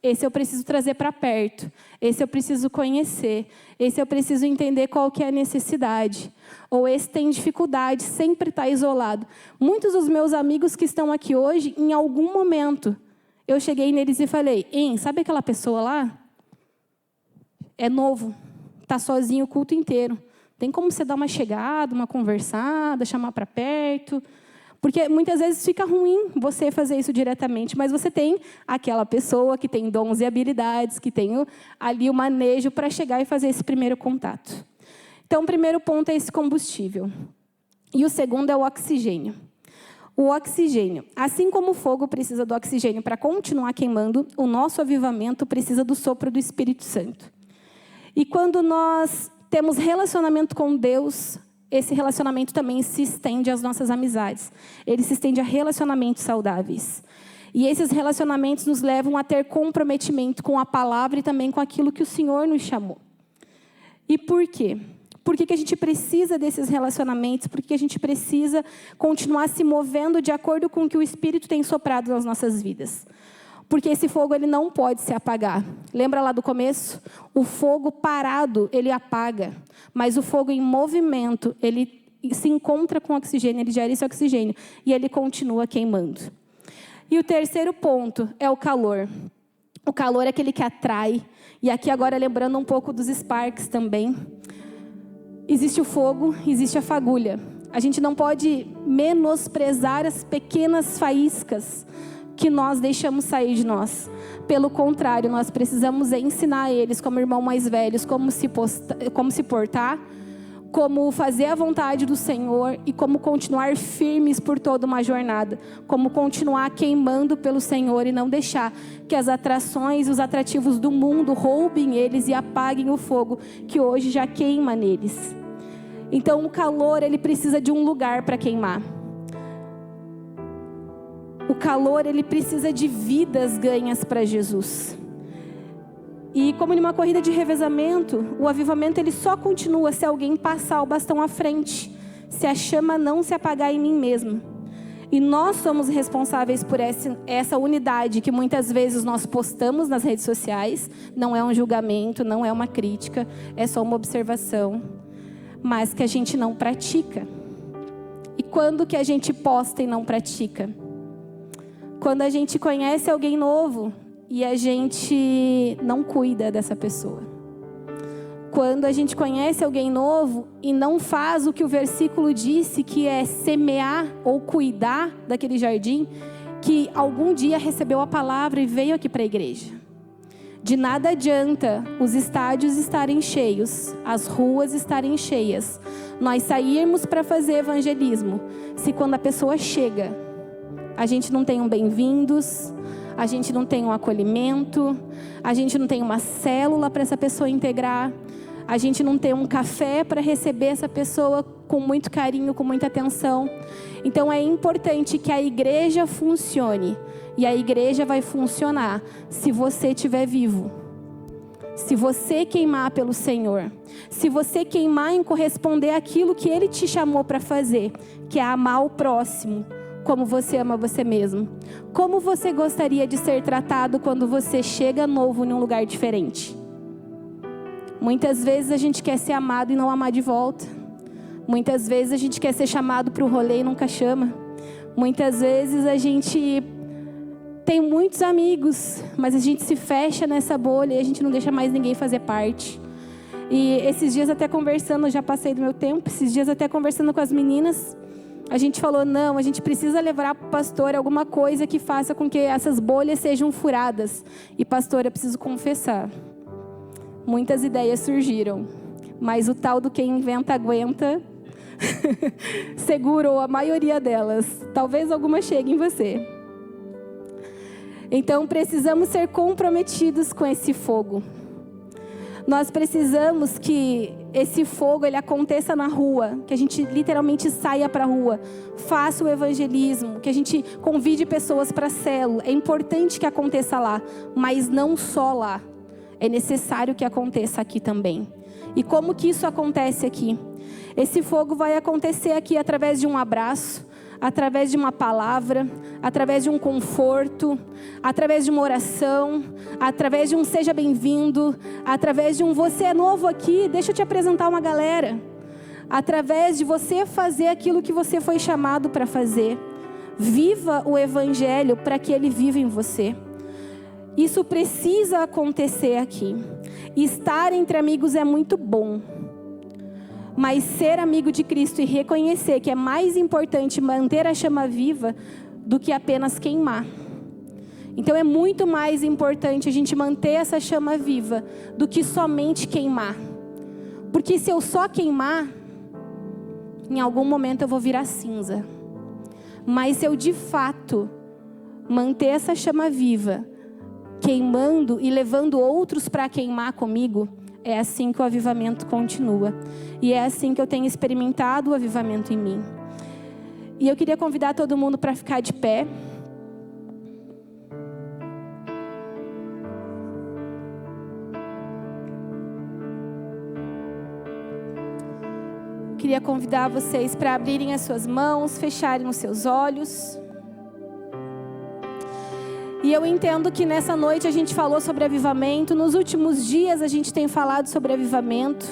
Esse eu preciso trazer para perto. Esse eu preciso conhecer. Esse eu preciso entender qual que é a necessidade. Ou esse tem dificuldade, sempre está isolado. Muitos dos meus amigos que estão aqui hoje, em algum momento, eu cheguei neles e falei: sabe aquela pessoa lá? É novo, está sozinho o culto inteiro. Tem como você dar uma chegada, uma conversada, chamar para perto? Porque muitas vezes fica ruim você fazer isso diretamente, mas você tem aquela pessoa que tem dons e habilidades, que tem ali o manejo para chegar e fazer esse primeiro contato. Então, o primeiro ponto é esse combustível. E o segundo é o oxigênio. O oxigênio. Assim como o fogo precisa do oxigênio para continuar queimando, o nosso avivamento precisa do sopro do Espírito Santo. E quando nós temos relacionamento com Deus, esse relacionamento também se estende às nossas amizades. Ele se estende a relacionamentos saudáveis. E esses relacionamentos nos levam a ter comprometimento com a palavra e também com aquilo que o Senhor nos chamou. E por quê? Por que a gente precisa desses relacionamentos? Por que a gente precisa continuar se movendo de acordo com o que o Espírito tem soprado nas nossas vidas? Porque esse fogo ele não pode se apagar. Lembra lá do começo? O fogo parado, ele apaga. Mas o fogo em movimento, ele se encontra com oxigênio, ele gera esse oxigênio. E ele continua queimando. E o terceiro ponto é o calor. O calor é aquele que atrai. E aqui agora lembrando um pouco dos Sparks também. Existe o fogo, existe a fagulha. A gente não pode menosprezar as pequenas faíscas que nós deixamos sair de nós. Pelo contrário, nós precisamos ensinar eles, como irmãos mais velhos, como se portar, como fazer a vontade do Senhor e como continuar firmes por toda uma jornada. Como continuar queimando pelo Senhor e não deixar que as atrações, os atrativos do mundo roubem eles e apaguem o fogo que hoje já queima neles. Então o calor, ele precisa de um lugar para queimar. O calor, ele precisa de vidas ganhas para Jesus. E como numa corrida de revezamento, o avivamento ele só continua se alguém passar o bastão à frente, se a chama não se apagar em mim mesmo. E nós somos responsáveis por essa unidade que muitas vezes nós postamos nas redes sociais. Não é um julgamento, não é uma crítica, é só uma observação, mas que a gente não pratica. E quando que a gente posta e não pratica? Quando a gente conhece alguém novo e a gente não cuida dessa pessoa. Quando a gente conhece alguém novo e não faz o que o versículo disse, que é semear ou cuidar daquele jardim, que algum dia recebeu a palavra e veio aqui para a igreja. De nada adianta os estádios estarem cheios, as ruas estarem cheias, nós sairmos para fazer evangelismo, se quando a pessoa chega, a gente não tem um bem-vindos, a gente não tem um acolhimento, a gente não tem uma célula para essa pessoa integrar, a gente não tem um café para receber essa pessoa com muito carinho, com muita atenção. Então é importante que a igreja funcione. E a igreja vai funcionar se você estiver vivo. Se você queimar pelo Senhor. Se você queimar em corresponder àquilo que Ele te chamou para fazer, que é amar o próximo como você ama você mesmo. Como você gostaria de ser tratado quando você chega novo em um lugar diferente? Muitas vezes a gente quer ser amado e não amar de volta. Muitas vezes a gente quer ser chamado para o rolê e nunca chama. Muitas vezes a gente tem muitos amigos, mas a gente se fecha nessa bolha e a gente não deixa mais ninguém fazer parte. E esses dias até conversando, já passei do meu tempo, esses dias até conversando com as meninas, a gente falou, não, a gente precisa levar para o pastor alguma coisa que faça com que essas bolhas sejam furadas. E pastor, eu preciso confessar, muitas ideias surgiram, mas o tal do quem inventa aguenta segurou a maioria delas. Talvez alguma chegue em você. Então precisamos ser comprometidos com esse fogo. Nós precisamos que esse fogo ele aconteça na rua, que a gente literalmente saia para a rua, faça o evangelismo, que a gente convide pessoas para a célula. É importante que aconteça lá, mas não só lá. É necessário que aconteça aqui também. E como que isso acontece aqui? Esse fogo vai acontecer aqui através de um abraço, através de uma palavra, através de um conforto, através de uma oração, através de um seja bem-vindo, através de um você é novo aqui, deixa eu te apresentar uma galera, através de você fazer aquilo que você foi chamado para fazer. Viva o evangelho para que ele viva em você. Isso precisa acontecer aqui. Estar entre amigos é muito bom. Mas ser amigo de Cristo e reconhecer que é mais importante manter a chama viva do que apenas queimar. Então é muito mais importante a gente manter essa chama viva do que somente queimar. Porque se eu só queimar, em algum momento eu vou virar cinza. Mas se eu de fato manter essa chama viva, queimando e levando outros para queimar comigo, é assim que o avivamento continua. E é assim que eu tenho experimentado o avivamento em mim. E eu queria convidar todo mundo para ficar de pé. Eu queria convidar vocês para abrirem as suas mãos, fecharem os seus olhos. E eu entendo que nessa noite a gente falou sobre avivamento. Nos últimos dias a gente tem falado sobre avivamento.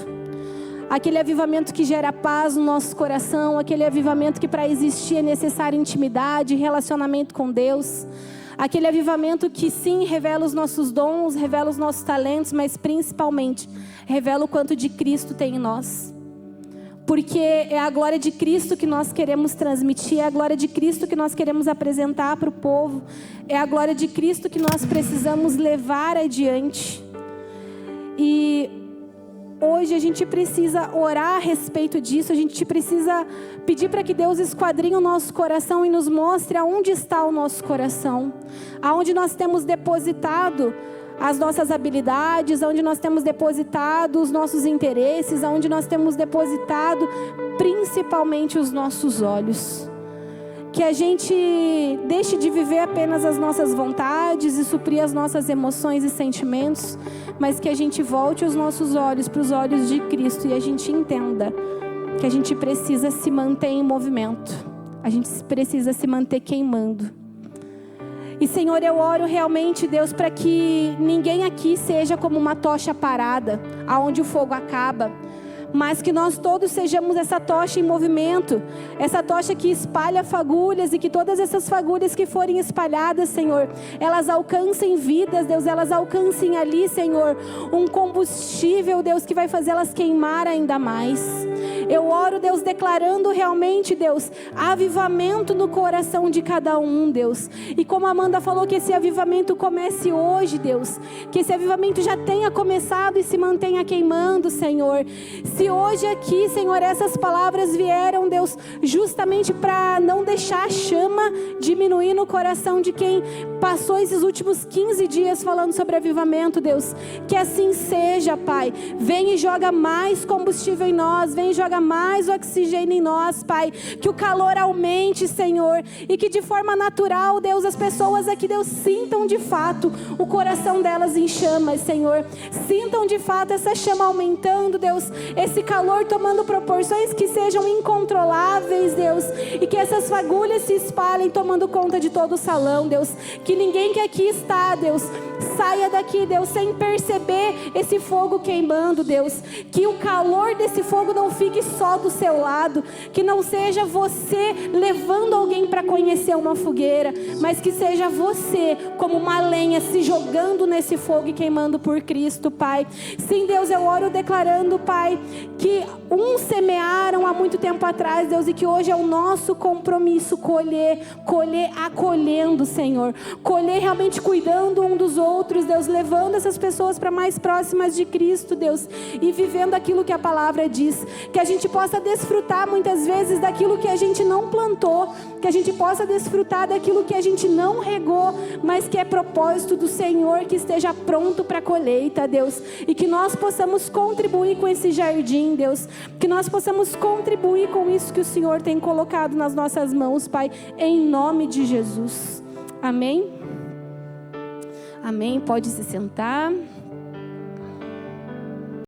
Aquele avivamento que gera paz no nosso coração. Aquele avivamento que para existir é necessário intimidade, relacionamento com Deus. Aquele avivamento que sim, revela os nossos dons, revela os nossos talentos, mas principalmente revela o quanto de Cristo tem em nós. Porque é a glória de Cristo que nós queremos transmitir, é a glória de Cristo que nós queremos apresentar para o povo, é a glória de Cristo que nós precisamos levar adiante. E hoje a gente precisa orar a respeito disso, a gente precisa pedir para que Deus esquadrinhe o nosso coração e nos mostre aonde está o nosso coração, aonde nós temos depositado as nossas habilidades, aonde nós temos depositado os nossos interesses, aonde nós temos depositado principalmente os nossos olhos. Que a gente deixe de viver apenas as nossas vontades e suprir as nossas emoções e sentimentos, mas que a gente volte os nossos olhos para os olhos de Cristo e a gente entenda que a gente precisa se manter em movimento, a gente precisa se manter queimando. E Senhor, eu oro realmente, Deus, para que ninguém aqui seja como uma tocha parada, aonde o fogo acaba, mas que nós todos sejamos essa tocha em movimento, essa tocha que espalha fagulhas, e que todas essas fagulhas que forem espalhadas, Senhor, elas alcancem vidas, Deus, elas alcancem ali, Senhor, um combustível, Deus, que vai fazê-las queimar ainda mais. Eu oro, Deus, declarando realmente, Deus, avivamento no coração de cada um, Deus. E como a Amanda falou, que esse avivamento comece hoje, Deus. Que esse avivamento já tenha começado e se mantenha queimando, Senhor. Se hoje aqui, Senhor, essas palavras vieram, Deus, justamente para não deixar a chama diminuir no coração de quem passou esses últimos 15 dias falando sobre avivamento, Deus. Que assim seja, Pai. Vem e joga mais combustível em nós, vem e joga mais oxigênio em nós, Pai. Que o calor aumente, Senhor, e que de forma natural, Deus, as pessoas aqui, Deus, sintam de fato o coração delas em chamas, Senhor. Sintam de fato essa chama aumentando, Deus, esse calor tomando proporções que sejam incontroláveis, Deus, e que essas fagulhas se espalhem tomando conta de todo o salão, Deus. Que ninguém que aqui está, Deus, saia daqui, Deus, sem perceber esse fogo queimando, Deus. Que o calor desse fogo não fique só do seu lado, que não seja você levando alguém para conhecer uma fogueira, mas que seja você como uma lenha se jogando nesse fogo e queimando por Cristo, Pai. Sim, Deus, eu oro declarando, Pai, que uns semearam há muito tempo atrás, Deus, e que hoje é o nosso compromisso colher acolhendo, Senhor, colher realmente cuidando um dos outros, Deus, levando essas pessoas para mais próximas de Cristo, Deus, e vivendo aquilo que a palavra diz. Que a gente possa desfrutar muitas vezes daquilo que a gente não plantou, que a gente possa desfrutar daquilo que a gente não regou, mas que é propósito do Senhor, que esteja pronto para a colheita, Deus, e que nós possamos contribuir com esse jardim, Deus, que nós possamos contribuir com isso que o Senhor tem colocado nas nossas mãos, Pai, em nome de Jesus. Amém? Amém, pode se sentar.